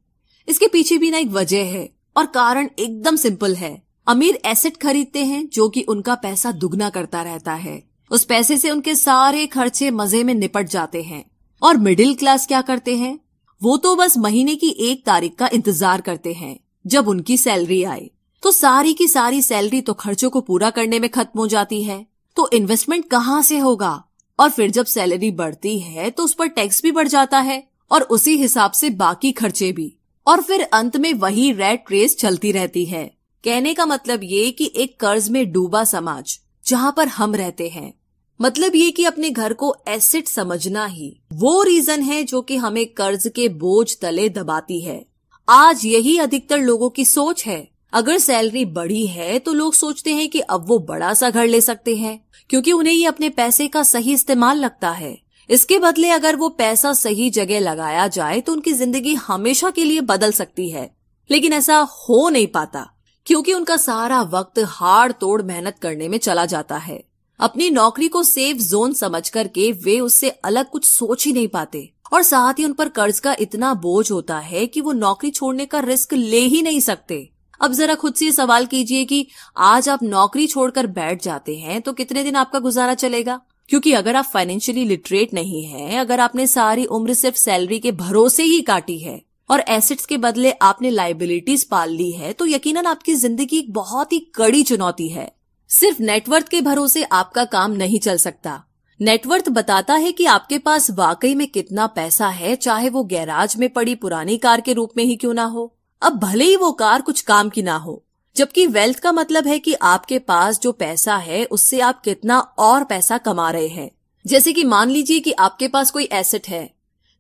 इसके पीछे भी ना एक वजह है, और कारण एकदम सिंपल है। अमीर एसेट खरीदते हैं जो कि उनका पैसा दुगना करता रहता है। उस पैसे से उनके सारे खर्चे मजे में निपट जाते हैं। और मिडिल क्लास क्या करते हैं? वो तो बस महीने की 1 तारीख का इंतजार करते हैं। जब उनकी सैलरी आए तो सारी की सारी सैलरी तो खर्चों को पूरा करने में खत्म हो जाती है। तो इन्वेस्टमेंट कहाँ से होगा? और फिर जब सैलरी बढ़ती है तो उस पर टैक्स भी बढ़ जाता है, और उसी हिसाब से बाकी खर्चे भी, और फिर अंत में वही रैट रेस चलती रहती है। कहने का मतलब ये कि एक कर्ज में डूबा समाज जहाँ पर हम रहते हैं, मतलब ये कि अपने घर को एसेट समझना ही वो रीजन है जो कि हमें कर्ज के बोझ तले दबाती है। आज यही अधिकतर लोगों की सोच है। अगर सैलरी बढ़ी है तो लोग सोचते हैं कि अब वो बड़ा सा घर ले सकते हैं, क्योंकि उन्हें ये अपने पैसे का सही इस्तेमाल लगता है। इसके बदले अगर वो पैसा सही जगह लगाया जाए तो उनकी जिंदगी हमेशा के लिए बदल सकती है। लेकिन ऐसा हो नहीं पाता, क्योंकि उनका सारा वक्त हाड़ तोड़ मेहनत करने में चला जाता है। अपनी नौकरी को सेफ जोन समझ करके वे उससे अलग कुछ सोच ही नहीं पाते, और साथ ही उन पर कर्ज का इतना बोझ होता है कि वो नौकरी छोड़ने का रिस्क ले ही नहीं सकते। अब जरा खुद से सवाल कीजिए कि आज आप नौकरी छोड़कर बैठ जाते हैं तो कितने दिन आपका गुजारा चलेगा? क्योंकि अगर आप फाइनेंशियली लिटरेट नहीं हैं, अगर आपने सारी उम्र सिर्फ सैलरी के भरोसे ही काटी है और एसेट्स के बदले आपने लायबिलिटीज पाल ली है, तो यकीनन आपकी जिंदगी एक बहुत ही कड़ी चुनौती है। सिर्फ नेटवर्थ के भरोसे आपका काम नहीं चल सकता। नेटवर्थ बताता है कि आपके पास वाकई में कितना पैसा है, चाहे वो गैराज में पड़ी पुरानी कार के रूप में ही क्यों ना हो। अब भले ही वो कार कुछ काम की ना हो, जबकि वेल्थ का मतलब है कि आपके पास जो पैसा है उससे आप कितना और पैसा कमा रहे हैं। जैसे कि मान लीजिए कि आपके पास कोई एसेट है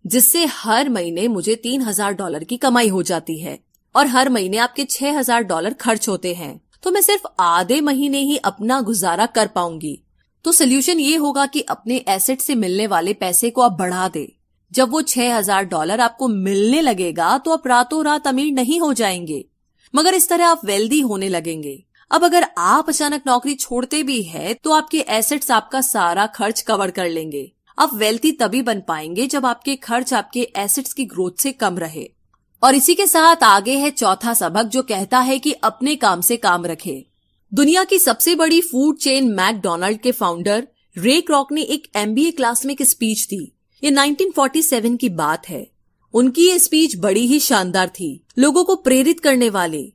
जिससे हर महीने मुझे $3000 की कमाई हो जाती है और हर महीने आपके $6000 खर्च होते हैं, तो मैं सिर्फ आधे महीने ही अपना गुजारा कर पाऊंगी। तो सोल्यूशन ये होगा कि अपने एसेट से मिलने वाले पैसे को आप बढ़ा दे। जब वो $6000 आपको मिलने लगेगा तो आप रातों रात अमीर नहीं हो जाएंगे, मगर इस तरह आप वेल्दी होने लगेंगे। अब अगर आप अचानक नौकरी छोड़ते भी है तो आपके एसेट्स आपका सारा खर्च कवर कर लेंगे। आप वेल्थी तभी बन पाएंगे जब आपके खर्च आपके एसेट्स की ग्रोथ से कम रहे। और इसी के साथ आगे है चौथा सबक, जो कहता है कि अपने काम से काम रखे। दुनिया की सबसे बड़ी फूड चेन मैकडोनाल्ड के फाउंडर रे क्रॉक ने एक MBA क्लास में एक स्पीच दी। ये 1947 की बात है। उनकी ये स्पीच बड़ी ही शानदार थी, लोगों को प्रेरित करने वाले।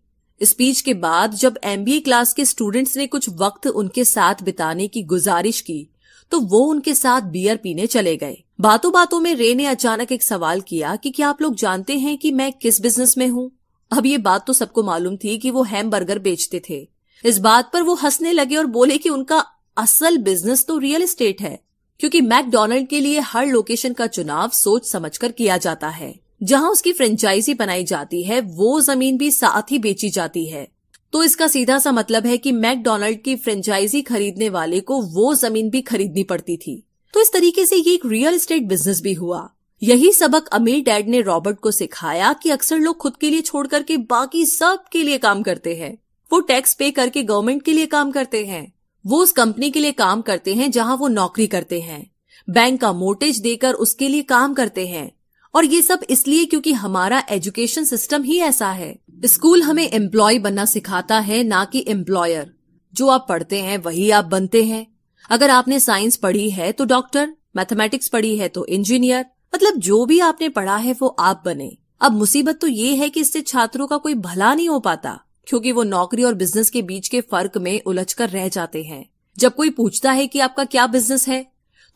स्पीच के बाद जब MBA क्लास के स्टूडेंट्स ने कुछ वक्त उनके साथ बिताने की गुजारिश की तो वो उनके साथ बियर पीने चले गए। बातों बातों में रे ने अचानक एक सवाल किया कि क्या आप लोग जानते हैं कि मैं किस बिजनेस में हूँ। अब ये बात तो सबको मालूम थी कि वो हैमबर्गर बेचते थे। इस बात पर वो हंसने लगे और बोले कि उनका असल बिजनेस तो रियल एस्टेट है, क्योंकि मैकडोनाल्ड के लिए हर लोकेशन का चुनाव सोच समझकर किया जाता है। जहां उसकी फ्रेंचाइजी बनाई जाती है वो जमीन भी साथ ही बेची जाती है। तो इसका सीधा सा मतलब है कि मैकडोनाल्ड की फ्रेंचाइजी खरीदने वाले को वो जमीन भी खरीदनी पड़ती थी। तो इस तरीके से ये एक रियल एस्टेट बिजनेस भी हुआ। यही सबक अमीर डैड ने रॉबर्ट को सिखाया कि अक्सर लोग खुद के लिए छोड़ करके बाकी सब के लिए काम करते हैं। वो टैक्स पे करके गवर्नमेंट के लिए काम करते हैं, वो उस कंपनी के लिए काम करते हैं जहां वो नौकरी करते हैं, बैंक का मोर्टेज देकर उसके लिए काम करते हैं। और ये सब इसलिए क्योंकि हमारा एजुकेशन सिस्टम ही ऐसा है। स्कूल हमें एम्प्लॉय बनना सिखाता है, ना कि एम्प्लॉयर। जो आप पढ़ते हैं वही आप बनते हैं। अगर आपने साइंस पढ़ी है तो डॉक्टर, मैथमेटिक्स पढ़ी है तो इंजीनियर, मतलब जो भी आपने पढ़ा है वो आप बने। अब मुसीबत तो ये है कि इससे छात्रों का कोई भला नहीं हो पाता, क्योंकि वो नौकरी और बिजनेस के बीच के फर्क में उलझकर रह जाते हैं। जब कोई पूछता है कि आपका क्या बिजनेस है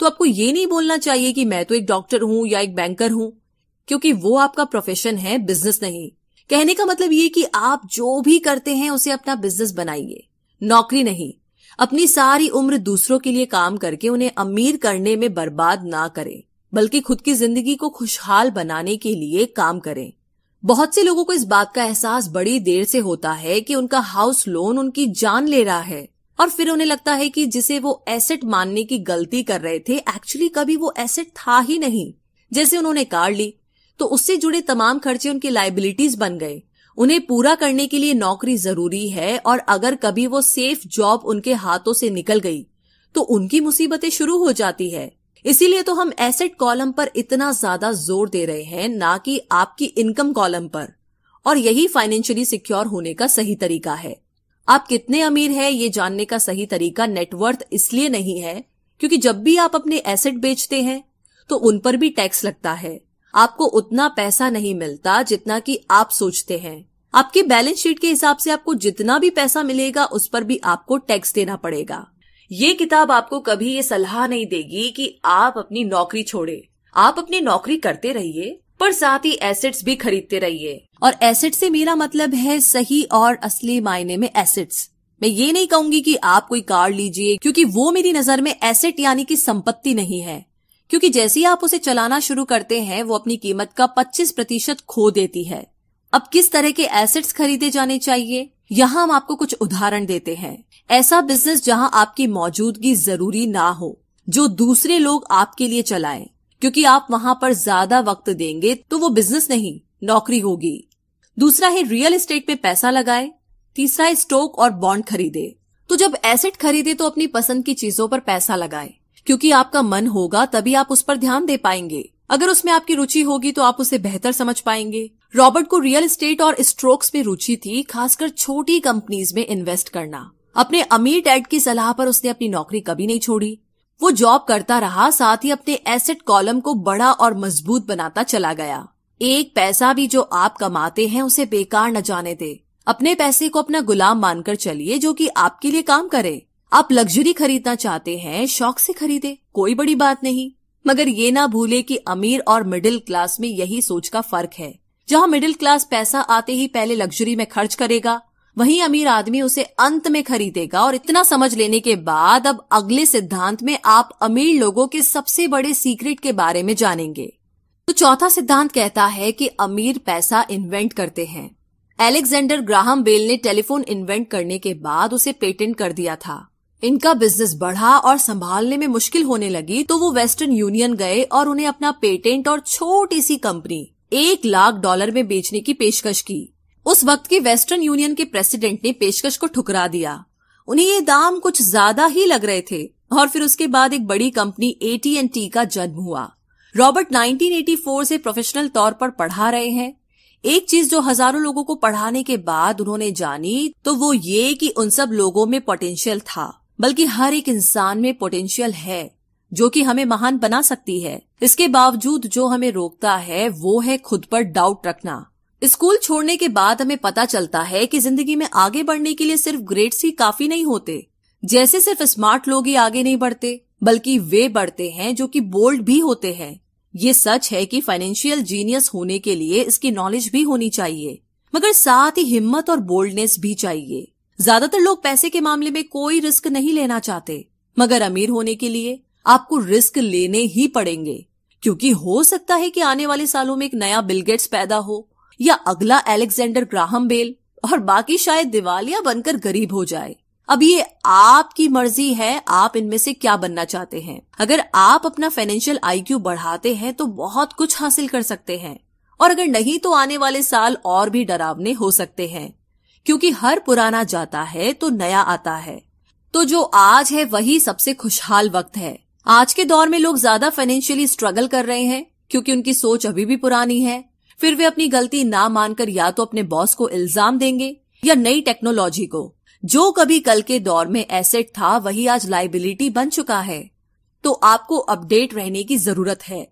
तो आपको ये नहीं बोलना चाहिए कि मैं तो एक डॉक्टर हूँ या एक बैंकर हूँ, क्योंकि वो आपका प्रोफेशन है, बिजनेस नहीं। कहने का मतलब ये कि आप जो भी करते हैं उसे अपना बिजनेस बनाइए, नौकरी नहीं। अपनी सारी उम्र दूसरों के लिए काम करके उन्हें अमीर करने में बर्बाद ना करें, बल्कि खुद की जिंदगी को खुशहाल बनाने के लिए काम करें। बहुत से लोगों को इस बात का एहसास बड़ी देर से होता है कि उनका हाउस लोन उनकी जान ले रहा है, और फिर उन्हें लगता है कि जिसे वो एसेट मानने की गलती कर रहे थे एक्चुअली कभी वो एसेट था ही नहीं। जैसे उन्होंने कार ली तो उससे जुड़े तमाम खर्चे उनकी लायबिलिटीज बन गए। उन्हें पूरा करने के लिए नौकरी जरूरी है, और अगर कभी वो सेफ जॉब उनके हाथों से निकल गई तो उनकी मुसीबतें शुरू हो जाती है। इसीलिए तो हम एसेट कॉलम पर इतना ज्यादा जोर दे रहे हैं, ना कि आपकी इनकम कॉलम पर। और यही फाइनेंशियली सिक्योर होने का सही तरीका है। आप कितने अमीर हैं ये जानने का सही तरीका नेटवर्थ इसलिए नहीं है क्योंकि जब भी आप अपने एसेट बेचते हैं तो उन पर भी टैक्स लगता है। आपको उतना पैसा नहीं मिलता जितना कि आप सोचते हैं। आपके बैलेंस शीट के हिसाब से आपको जितना भी पैसा मिलेगा उस पर भी आपको टैक्स देना पड़ेगा। ये किताब आपको कभी ये सलाह नहीं देगी कि आप अपनी नौकरी छोड़े। आप अपनी नौकरी करते रहिए, पर साथ ही एसेट्स भी खरीदते रहिए। और एसेट से मेरा मतलब है सही और असली मायने में एसेट्स। मैं ये नहीं कहूंगी कि आप कोई कार लीजिए, क्योंकि वो मेरी नजर में एसेट यानी कि संपत्ति नहीं है। क्योंकि जैसे ही आप उसे चलाना शुरू करते हैं वो अपनी कीमत का 25% खो देती है। अब किस तरह के एसेट्स खरीदे जाने चाहिए, यहाँ हम आपको कुछ उदाहरण देते हैं। ऐसा बिजनेस जहाँ आपकी मौजूदगी जरूरी ना हो, जो दूसरे लोग आपके लिए चलाएं, क्योंकि आप वहां पर ज्यादा वक्त देंगे तो वो बिजनेस नहीं नौकरी होगी। दूसरा है रियल एस्टेट पे पैसा लगाए। तीसरा है स्टॉक और बॉन्ड खरीदे। तो जब एसेट खरीदे तो अपनी पसंद की चीजों पर पैसा लगाए, क्योंकि आपका मन होगा तभी आप उस पर ध्यान दे पाएंगे। अगर उसमें आपकी रुचि होगी तो आप उसे बेहतर समझ पाएंगे। रॉबर्ट को रियल एस्टेट और स्टॉक्स में रुचि थी, खासकर छोटी कंपनीज में इन्वेस्ट करना। अपने अमीर डैड की सलाह पर उसने अपनी नौकरी कभी नहीं छोड़ी। वो जॉब करता रहा, साथ ही अपने एसेट कॉलम को बड़ा और मजबूत बनाता चला गया। एक पैसा भी जो आप कमाते हैं उसे बेकार न जाने दे। अपने पैसे को अपना गुलाम मानकर चलिए, जो कि आपके लिए काम करे। आप लग्जरी खरीदना चाहते हैं, शौक से खरीदे, कोई बड़ी बात नहीं। मगर ये ना भूले कि अमीर और मिडिल क्लास में यही सोच का फर्क है। जहाँ मिडिल क्लास पैसा आते ही पहले लग्जरी में खर्च करेगा, वहीं अमीर आदमी उसे अंत में खरीदेगा। और इतना समझ लेने के बाद अब अगले सिद्धांत में आप अमीर लोगों के सबसे बड़े सीक्रेट के बारे में जानेंगे। तो चौथा सिद्धांत कहता है कि अमीर पैसा इन्वेंट करते हैं। अलेक्जेंडर ग्राहम बेल ने टेलीफोन इन्वेंट करने के बाद उसे पेटेंट कर दिया था। इनका बिजनेस बढ़ा और संभालने में मुश्किल होने लगी तो वो वेस्टर्न यूनियन गए और उन्हें अपना पेटेंट और छोटी सी कंपनी $1,00,000 में बेचने की पेशकश की। उस वक्त के वेस्टर्न यूनियन के प्रेसिडेंट ने पेशकश को ठुकरा दिया। उन्हें ये दाम कुछ ज्यादा ही लग रहे थे और फिर उसके बाद एक बड़ी कंपनी AT&T का जन्म हुआ। रॉबर्ट 1984 से प्रोफेशनल तौर पर पढ़ा रहे हैं। एक चीज जो हजारों लोगों को पढ़ाने के बाद उन्होंने जानी तो वो ये कि उन सब लोगों में पोटेंशियल था, बल्कि हर एक इंसान में पोटेंशियल है जो कि हमें महान बना सकती है। इसके बावजूद जो हमें रोकता है वो है खुद पर डाउट रखना। स्कूल छोड़ने के बाद हमें पता चलता है कि जिंदगी में आगे बढ़ने के लिए सिर्फ ग्रेड्स ही काफी नहीं होते। जैसे सिर्फ स्मार्ट लोग ही आगे नहीं बढ़ते, बल्कि वे बढ़ते हैं जो कि बोल्ड भी होते हैं। ये सच है कि फाइनेंशियल जीनियस होने के लिए इसकी नॉलेज भी होनी चाहिए, मगर साथ ही हिम्मत और बोल्डनेस भी चाहिए। ज्यादातर लोग पैसे के मामले में कोई रिस्क नहीं लेना चाहते, मगर अमीर होने के लिए आपको रिस्क लेने ही पड़ेंगे, क्योंकि हो सकता है कि आने वाले सालों में एक नया बिल गेट्स पैदा हो या अगला अलेक्जेंडर ग्राहम बेल, और बाकी शायद दिवालिया बनकर गरीब हो जाए। अब ये आपकी मर्जी है, आप इनमें से क्या बनना चाहते हैं। अगर आप अपना फाइनेंशियल IQ बढ़ाते हैं तो बहुत कुछ हासिल कर सकते हैं, और अगर नहीं तो आने वाले साल और भी डरावने हो सकते हैं, क्योंकि हर पुराना जाता है तो नया आता है। तो जो आज है वही सबसे खुशहाल वक्त है। आज के दौर में लोग ज्यादा फाइनेंशियली स्ट्रगल कर रहे हैं क्योंकि उनकी सोच अभी भी पुरानी है। फिर वे अपनी गलती ना मानकर या तो अपने बॉस को इल्जाम देंगे या नई टेक्नोलॉजी को। जो कभी कल के दौर में एसेट था वही आज लायबिलिटी बन चुका है। तो आपको अपडेट रहने की जरूरत है।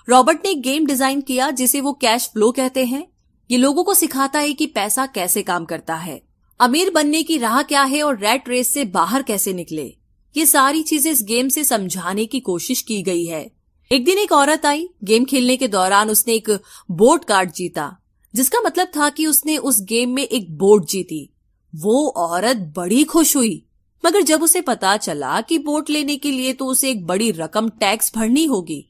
रॉबर्ट ने एक गेम डिजाइन किया जिसे वो कैश फ्लो कहते हैं। ये लोगों को सिखाता है कि पैसा कैसे काम करता है, अमीर बनने की राह क्या है और रैट रेस से बाहर कैसे निकले। ये सारी चीजें इस गेम से समझाने की कोशिश की गई है। एक दिन एक औरत आई। गेम खेलने के दौरान उसने एक बोट कार्ड जीता, जिसका मतलब था कि उसने उस गेम में एक बोट जीती। वो औरत बड़ी खुश हुई, मगर जब उसे पता चला कि बोट लेने के लिए तो उसे एक बड़ी रकम टैक्स भरनी होगी,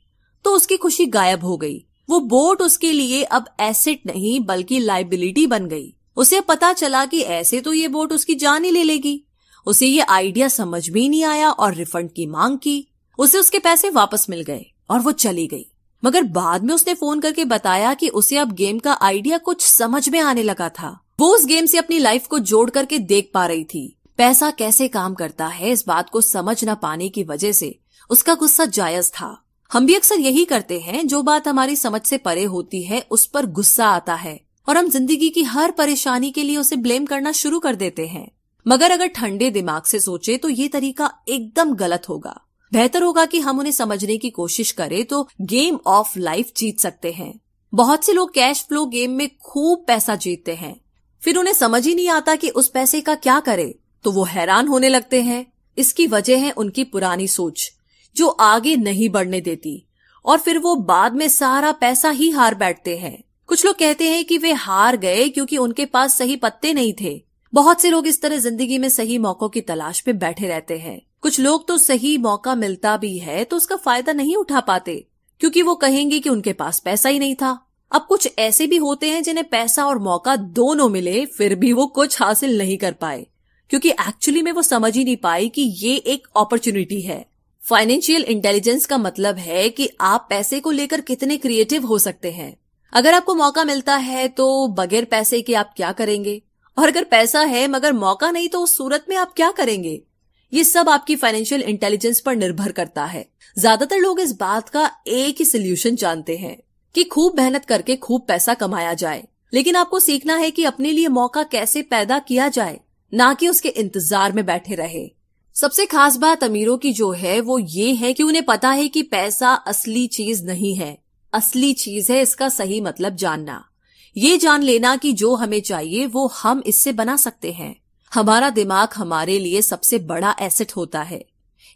तो उसकी खुशी गायब हो गई। वो बोट उसके लिए अब एसेट नहीं बल्कि लायबिलिटी बन गई। उसे पता चला कि ऐसे तो ये बोट उसकी जान ही ले लेगी। उसे ये आइडिया समझ भी नहीं आया और रिफंड की मांग की। उसे उसके पैसे वापस मिल गए और वो चली गई। मगर बाद में उसने फोन करके बताया कि उसे अब गेम का आइडिया कुछ समझ में आने लगा था। वो उस गेम से अपनी लाइफ को जोड़ करके देख पा रही थी। पैसा कैसे काम करता है इस बात को समझ न पाने की वजह से उसका गुस्सा जायज था। हम भी अक्सर यही करते हैं, जो बात हमारी समझ से परे होती है उस पर गुस्सा आता है और हम जिंदगी की हर परेशानी के लिए उसे ब्लेम करना शुरू कर देते हैं। मगर अगर ठंडे दिमाग से सोचे तो ये तरीका एकदम गलत होगा। बेहतर होगा कि हम उन्हें समझने की कोशिश करें तो गेम ऑफ लाइफ जीत सकते हैं। बहुत से लोग कैश फ्लो गेम में खूब पैसा जीतते हैं, फिर उन्हें समझ ही नहीं आता कि उस पैसे का क्या करे, तो वो हैरान होने लगते हैं। इसकी वजह है उनकी पुरानी सोच जो आगे नहीं बढ़ने देती, और फिर वो बाद में सारा पैसा ही हार बैठते हैं। कुछ लोग कहते हैं कि वे हार गए क्योंकि उनके पास सही पत्ते नहीं थे। बहुत से लोग इस तरह जिंदगी में सही मौकों की तलाश पे बैठे रहते हैं। कुछ लोग तो सही मौका मिलता भी है तो उसका फायदा नहीं उठा पाते क्योंकि वो कहेंगे कि उनके पास पैसा ही नहीं था। अब कुछ ऐसे भी होते हैं जिन्हें पैसा और मौका दोनों मिले फिर भी वो कुछ हासिल नहीं कर पाए क्योंकि एक्चुअली में वो समझ ही नहीं पाए कि ये एक अपॉर्चुनिटी है। फाइनेंशियल इंटेलिजेंस का मतलब है कि आप पैसे को लेकर कितने क्रिएटिव हो सकते हैं। अगर आपको मौका मिलता है तो बगैर पैसे के आप क्या करेंगे, और अगर पैसा है मगर मौका नहीं तो उस सूरत में आप क्या करेंगे। ये सब आपकी फाइनेंशियल इंटेलिजेंस पर निर्भर करता है। ज्यादातर लोग इस बात का एक ही सोल्यूशन जानते हैं कि खूब मेहनत करके खूब पैसा कमाया जाए, लेकिन आपको सीखना है कि अपने लिए मौका कैसे पैदा किया जाए, ना कि उसके इंतजार में बैठे रहे। सबसे खास बात अमीरों की जो है वो ये है कि उन्हें पता है कि पैसा असली चीज नहीं है। असली चीज है इसका सही मतलब जानना। ये जान लेना कि जो हमें चाहिए वो हम इससे बना सकते हैं। हमारा दिमाग हमारे लिए सबसे बड़ा एसेट होता है।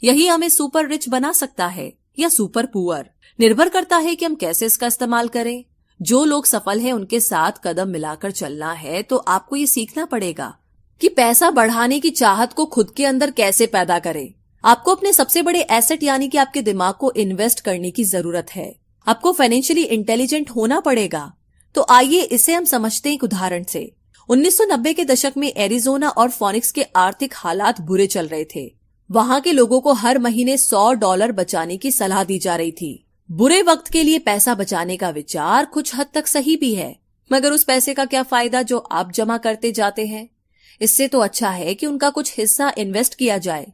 यही हमें सुपर रिच बना सकता है या सुपर पुअर। निर्भर करता है कि हम कैसे इसका इस्तेमाल करें। जो लोग सफल हैं उनके साथ कदम मिलाकर चलना है तो आपको ये सीखना पड़ेगा कि पैसा बढ़ाने की चाहत को खुद के अंदर कैसे पैदा करें। आपको अपने सबसे बड़े एसेट यानी कि आपके दिमाग को इन्वेस्ट करने की जरूरत है। आपको फाइनेंशियली इंटेलिजेंट होना पड़ेगा। तो आइए इसे हम समझते हैं एक उदाहरण से। 1990 के दशक में एरिजोना और फोनिक्स के आर्थिक हालात बुरे चल रहे थे। वहां के लोगों को हर महीने $100 बचाने की सलाह दी जा रही थी। बुरे वक्त के लिए पैसा बचाने का विचार कुछ हद तक सही भी है, मगर उस पैसे का क्या फायदा जो आप जमा करते जाते हैं। इससे तो अच्छा है कि उनका कुछ हिस्सा इन्वेस्ट किया जाए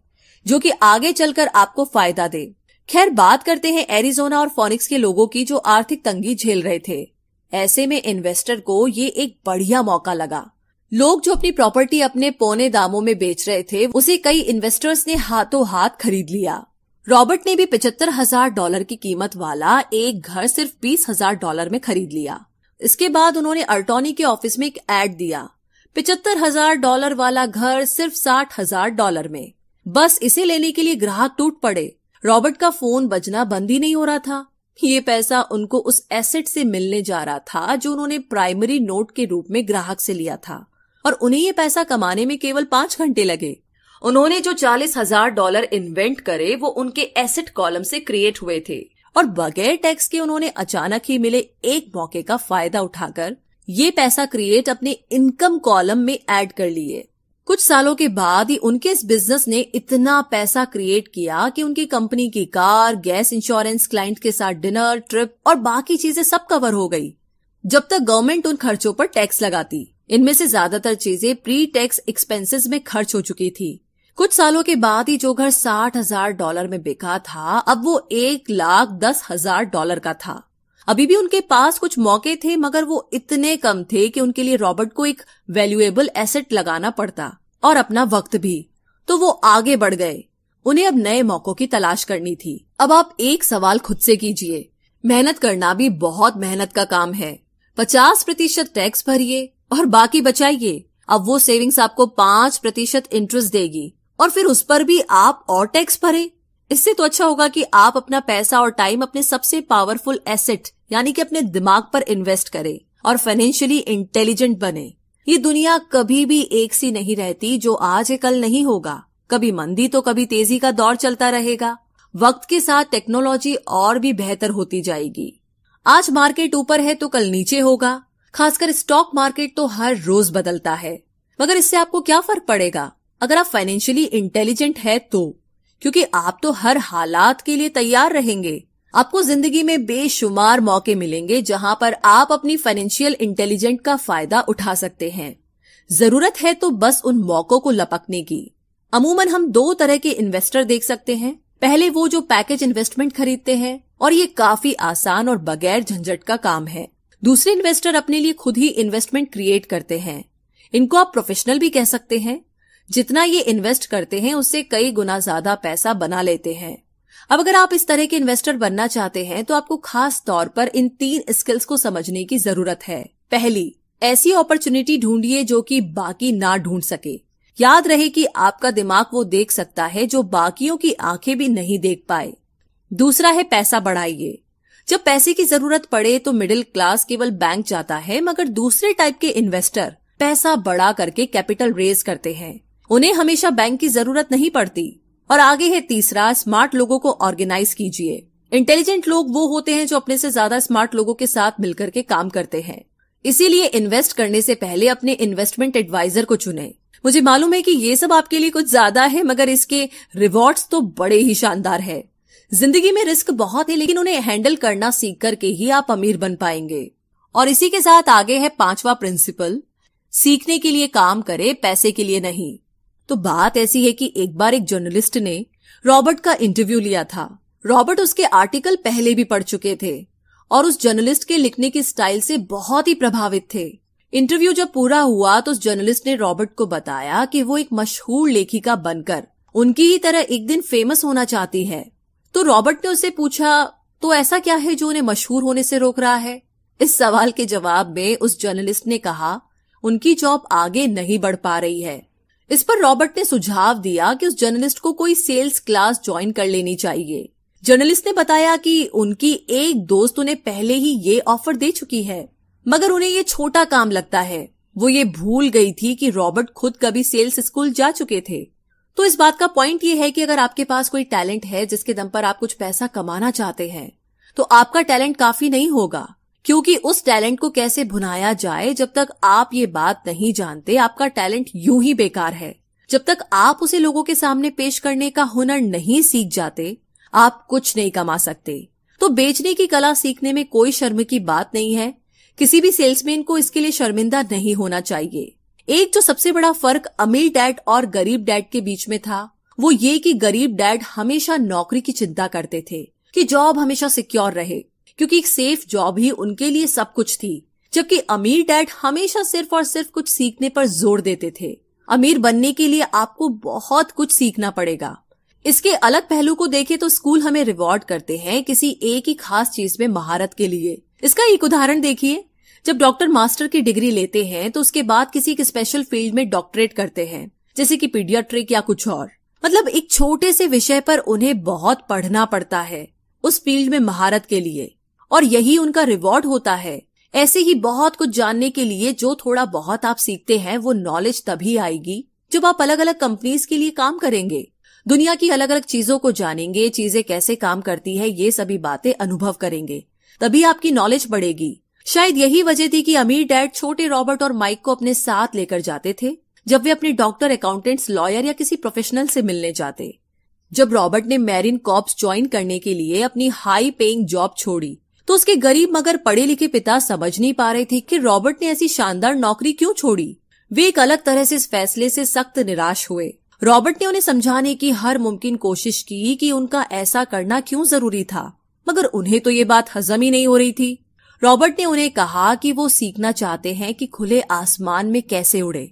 जो कि आगे चलकर आपको फायदा दे। खैर, बात करते हैं एरिजोना और फोनिक्स के लोगों की जो आर्थिक तंगी झेल रहे थे। ऐसे में इन्वेस्टर को ये एक बढ़िया मौका लगा। लोग जो अपनी प्रॉपर्टी अपने पौने दामों में बेच रहे थे उसे कई इन्वेस्टर्स ने हाथों हाथ खरीद लिया। रॉबर्ट ने भी $75,000 की कीमत वाला एक घर सिर्फ $20,000 में खरीद लिया। इसके बाद उन्होंने अटॉर्नी के ऑफिस में एक ऐड दिया, $75,000 वाला घर सिर्फ $60,000 में। बस इसे लेने के लिए ग्राहक टूट पड़े। रॉबर्ट का फोन बजना बंद ही नहीं हो रहा था। ये पैसा उनको उस एसेट से मिलने जा रहा था जो उन्होंने प्राइमरी नोट के रूप में ग्राहक से लिया था, और उन्हें ये पैसा कमाने में केवल 5 घंटे लगे। उन्होंने जो $40,000 इन्वेंट करे वो उनके एसेट कॉलम से क्रिएट हुए थे, और बगैर टैक्स के उन्होंने अचानक ही मिले एक मौके का फायदा उठाकर ये पैसा क्रिएट अपने इनकम कॉलम में ऐड कर लिए। कुछ सालों के बाद ही उनके इस बिजनेस ने इतना पैसा क्रिएट किया कि उनकी कंपनी की कार, गैस इंश्योरेंस, क्लाइंट के साथ डिनर, ट्रिप और बाकी चीजें सब कवर हो गई। जब तक गवर्नमेंट उन खर्चों पर टैक्स लगाती, इनमें से ज्यादातर चीजें प्री टैक्स एक्सपेंसेस में खर्च हो चुकी थी। कुछ सालों के बाद ही जो घर $60,000 में बिका था अब वो $1,10,000 का था। अभी भी उनके पास कुछ मौके थे, मगर वो इतने कम थे कि उनके लिए रॉबर्ट को एक वैल्यूएबल एसेट लगाना पड़ता और अपना वक्त भी। तो वो आगे बढ़ गए। उन्हें अब नए मौकों की तलाश करनी थी। अब आप एक सवाल खुद से कीजिए, मेहनत करना भी बहुत मेहनत का काम है। 50% टैक्स भरिए और बाकी बचाइए। अब वो सेविंग्स आपको 5% इंटरेस्ट देगी और फिर उस पर भी आप और टैक्स भरे। इससे तो अच्छा होगा कि आप अपना पैसा और टाइम अपने सबसे पावरफुल एसेट यानी कि अपने दिमाग पर इन्वेस्ट करें और फाइनेंशियली इंटेलिजेंट बने। ये दुनिया कभी भी एक सी नहीं रहती। जो आज है कल नहीं होगा। कभी मंदी तो कभी तेजी का दौर चलता रहेगा। वक्त के साथ टेक्नोलॉजी और भी बेहतर होती जाएगी। आज मार्केट ऊपर है तो कल नीचे होगा। खासकर स्टॉक मार्केट तो हर रोज बदलता है। मगर इससे आपको क्या फर्क पड़ेगा अगर आप फाइनेंशियली इंटेलिजेंट है तो, क्योंकि आप तो हर हालात के लिए तैयार रहेंगे। आपको जिंदगी में बेशुमार मौके मिलेंगे जहां पर आप अपनी फाइनेंशियल इंटेलिजेंट का फायदा उठा सकते हैं। जरूरत है तो बस उन मौकों को लपकने की। अमूमन हम 2 तरह के इन्वेस्टर देख सकते हैं। पहले वो जो पैकेज इन्वेस्टमेंट खरीदते हैं और ये काफी आसान और बगैर झंझट का काम है। दूसरे इन्वेस्टर अपने लिए खुद ही इन्वेस्टमेंट क्रिएट करते हैं। इनको आप प्रोफेशनल भी कह सकते हैं। जितना ये इन्वेस्ट करते हैं उससे कई गुना ज्यादा पैसा बना लेते हैं। अब अगर आप इस तरह के इन्वेस्टर बनना चाहते हैं तो आपको खास तौर पर इन 3 स्किल्स को समझने की जरूरत है। पहली, ऐसी अपॉर्चुनिटी ढूंढिए जो कि बाकी ना ढूंढ सके। याद रहे कि आपका दिमाग वो देख सकता है जो बाकियों की आंखें भी नहीं देख पाए। दूसरा है पैसा बढ़ाइए। जब पैसे की जरूरत पड़े तो मिडिल क्लास केवल बैंक जाता है, मगर दूसरे टाइप के इन्वेस्टर पैसा बढ़ा करके कैपिटल रेज करते हैं। उन्हें हमेशा बैंक की जरूरत नहीं पड़ती। और आगे है तीसरा, स्मार्ट लोगों को ऑर्गेनाइज कीजिए। इंटेलिजेंट लोग वो होते हैं जो अपने से ज्यादा स्मार्ट लोगों के साथ मिलकर के काम करते हैं। इसीलिए इन्वेस्ट करने से पहले अपने इन्वेस्टमेंट एडवाइजर को चुनें। मुझे मालूम है कि ये सब आपके लिए कुछ ज्यादा है, मगर इसके रिवॉर्ड्स तो बड़े ही शानदार है। जिंदगी में रिस्क बहुत है, लेकिन उन्हें हैंडल करना सीख करके ही आप अमीर बन पाएंगे। और इसी के साथ आगे है 5वां प्रिंसिपल, सीखने के लिए काम करे, पैसे के लिए नहीं। तो बात ऐसी है कि एक बार एक जर्नलिस्ट ने रॉबर्ट का इंटरव्यू लिया था। रॉबर्ट उसके आर्टिकल पहले भी पढ़ चुके थे और उस जर्नलिस्ट के लिखने की स्टाइल से बहुत ही प्रभावित थे। इंटरव्यू जब पूरा हुआ तो उस जर्नलिस्ट ने रॉबर्ट को बताया कि वो एक मशहूर लेखिका बनकर उनकी ही तरह एक दिन फेमस होना चाहती है। तो रॉबर्ट ने उससे पूछा, तो ऐसा क्या है जो उन्हें मशहूर होने से रोक रहा है? इस सवाल के जवाब में उस जर्नलिस्ट ने कहा, उनकी जॉब आगे नहीं बढ़ पा रही है। इस पर रॉबर्ट ने सुझाव दिया कि उस जर्नलिस्ट को कोई सेल्स क्लास ज्वाइन कर लेनी चाहिए। जर्नलिस्ट ने बताया कि उनकी एक दोस्त उन्हें पहले ही ये ऑफर दे चुकी है, मगर उन्हें ये छोटा काम लगता है। वो ये भूल गई थी कि रॉबर्ट खुद कभी सेल्स स्कूल जा चुके थे। तो इस बात का पॉइंट ये है कि अगर आपके पास कोई टैलेंट है जिसके दम पर आप कुछ पैसा कमाना चाहते हैं, तो आपका टैलेंट काफी नहीं होगा, क्योंकि उस टैलेंट को कैसे भुनाया जाए जब तक आप ये बात नहीं जानते, आपका टैलेंट यूं ही बेकार है। जब तक आप उसे लोगों के सामने पेश करने का हुनर नहीं सीख जाते, आप कुछ नहीं कमा सकते। तो बेचने की कला सीखने में कोई शर्म की बात नहीं है। किसी भी सेल्समैन को इसके लिए शर्मिंदा नहीं होना चाहिए। एक जो सबसे बड़ा फर्क अमीर डैड और गरीब डैड के बीच में था, वो ये कि गरीब डैड हमेशा नौकरी की चिंता करते थे कि जॉब हमेशा सिक्योर रहे, क्योंकि एक सेफ जॉब ही उनके लिए सब कुछ थी। जबकि अमीर डैड हमेशा सिर्फ और सिर्फ कुछ सीखने पर जोर देते थे। अमीर बनने के लिए आपको बहुत कुछ सीखना पड़ेगा। इसके अलग पहलू को देखें तो स्कूल हमें रिवॉर्ड करते हैं किसी एक ही खास चीज में महारत के लिए। इसका एक उदाहरण देखिए, जब डॉक्टर मास्टर की डिग्री लेते हैं तो उसके बाद किसी एक स्पेशल फील्ड में डॉक्टरेट करते हैं, जैसे कि पीडियाट्रिक या कुछ और। मतलब एक छोटे से विषय पर उन्हें बहुत पढ़ना पड़ता है उस फील्ड में महारत के लिए, और यही उनका रिवॉर्ड होता है। ऐसे ही बहुत कुछ जानने के लिए जो थोड़ा बहुत आप सीखते हैं, वो नॉलेज तभी आएगी जब आप अलग अलग कंपनीज के लिए काम करेंगे, दुनिया की अलग अलग चीजों को जानेंगे, चीजें कैसे काम करती है, ये सभी बातें अनुभव करेंगे, तभी आपकी नॉलेज बढ़ेगी। शायद यही वजह थी कि अमीर डैड छोटे रॉबर्ट और माइक को अपने साथ लेकर जाते थे जब वे अपने डॉक्टर, अकाउंटेंट्स, लॉयर या किसी प्रोफेशनल से मिलने जाते। जब रॉबर्ट ने मैरीन कॉर्प्स ज्वाइन करने के लिए अपनी हाई पेइंग जॉब छोड़ी, तो उसके गरीब मगर पढ़े लिखे पिता समझ नहीं पा रहे थे कि रॉबर्ट ने ऐसी शानदार नौकरी क्यों छोड़ी। वे एक अलग तरह से इस फैसले से सख्त निराश हुए। रॉबर्ट ने उन्हें समझाने की हर मुमकिन कोशिश की कि उनका ऐसा करना क्यों जरूरी था, मगर उन्हें तो ये बात हजम ही नहीं हो रही थी। रॉबर्ट ने उन्हें कहा कि वो सीखना चाहते हैं कि खुले आसमान में कैसे उड़े।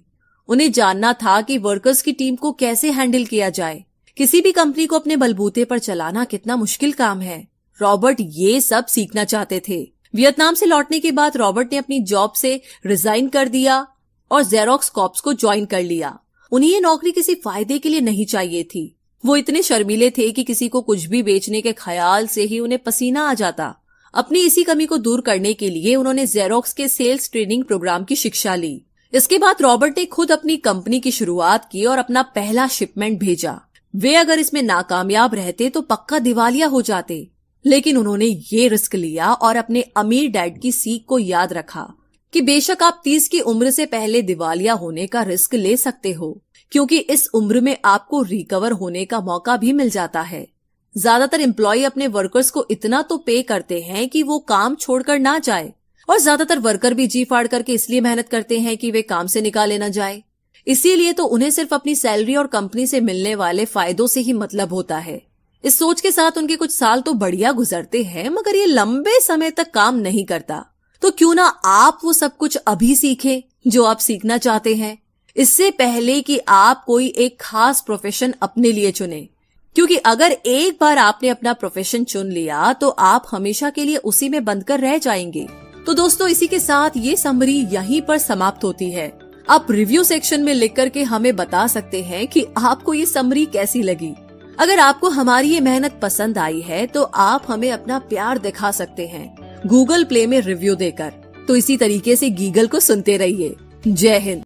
उन्हें जानना था कि वर्कर्स की टीम को कैसे हैंडल किया जाए। किसी भी कंपनी को अपने बलबूते पर चलाना कितना मुश्किल काम है। रॉबर्ट ये सब सीखना चाहते थे। वियतनाम से लौटने के बाद रॉबर्ट ने अपनी जॉब से रिजाइन कर दिया और जेरोक्स कॉर्प्स को ज्वाइन कर लिया। उन्हें ये नौकरी किसी फायदे के लिए नहीं चाहिए थी। वो इतने शर्मीले थे कि किसी को कुछ भी बेचने के ख्याल से ही उन्हें पसीना आ जाता। अपनी इसी कमी को दूर करने के लिए उन्होंने जेरोक्स के सेल्स ट्रेनिंग प्रोग्राम की शिक्षा ली। इसके बाद रॉबर्ट ने खुद अपनी कंपनी की शुरुआत की और अपना पहला शिपमेंट भेजा। वे अगर इसमें नाकामयाब रहते तो पक्का दिवालिया हो जाते, लेकिन उन्होंने ये रिस्क लिया और अपने अमीर डैड की सीख को याद रखा कि बेशक आप 30 की उम्र से पहले दिवालिया होने का रिस्क ले सकते हो, क्योंकि इस उम्र में आपको रिकवर होने का मौका भी मिल जाता है। ज्यादातर एम्प्लॉय अपने वर्कर्स को इतना तो पे करते हैं कि वो काम छोड़कर ना जाए, और ज्यादातर वर्कर भी जी फाड़ करके इसलिए मेहनत करते हैं कि वे काम से निकाले ना जाए। इसीलिए तो उन्हें सिर्फ अपनी सैलरी और कंपनी से मिलने वाले फायदों से ही मतलब होता है। इस सोच के साथ उनके कुछ साल तो बढ़िया गुजरते हैं, मगर ये लंबे समय तक काम नहीं करता। तो क्यों ना आप वो सब कुछ अभी सीखें जो आप सीखना चाहते हैं, इससे पहले कि आप कोई एक खास प्रोफेशन अपने लिए चुने। क्योंकि अगर एक बार आपने अपना प्रोफेशन चुन लिया तो आप हमेशा के लिए उसी में बंधकर रह जाएंगे। तो दोस्तों, इसी के साथ ये समरी यहीं पर समाप्त होती है। आप रिव्यू सेक्शन में लिख करके हमें बता सकते हैं कि आपको ये समरी कैसी लगी। अगर आपको हमारी ये मेहनत पसंद आई है तो आप हमें अपना प्यार दिखा सकते हैं गूगल प्ले में रिव्यू देकर। तो इसी तरीके से गीगल को सुनते रहिए। जय हिंद।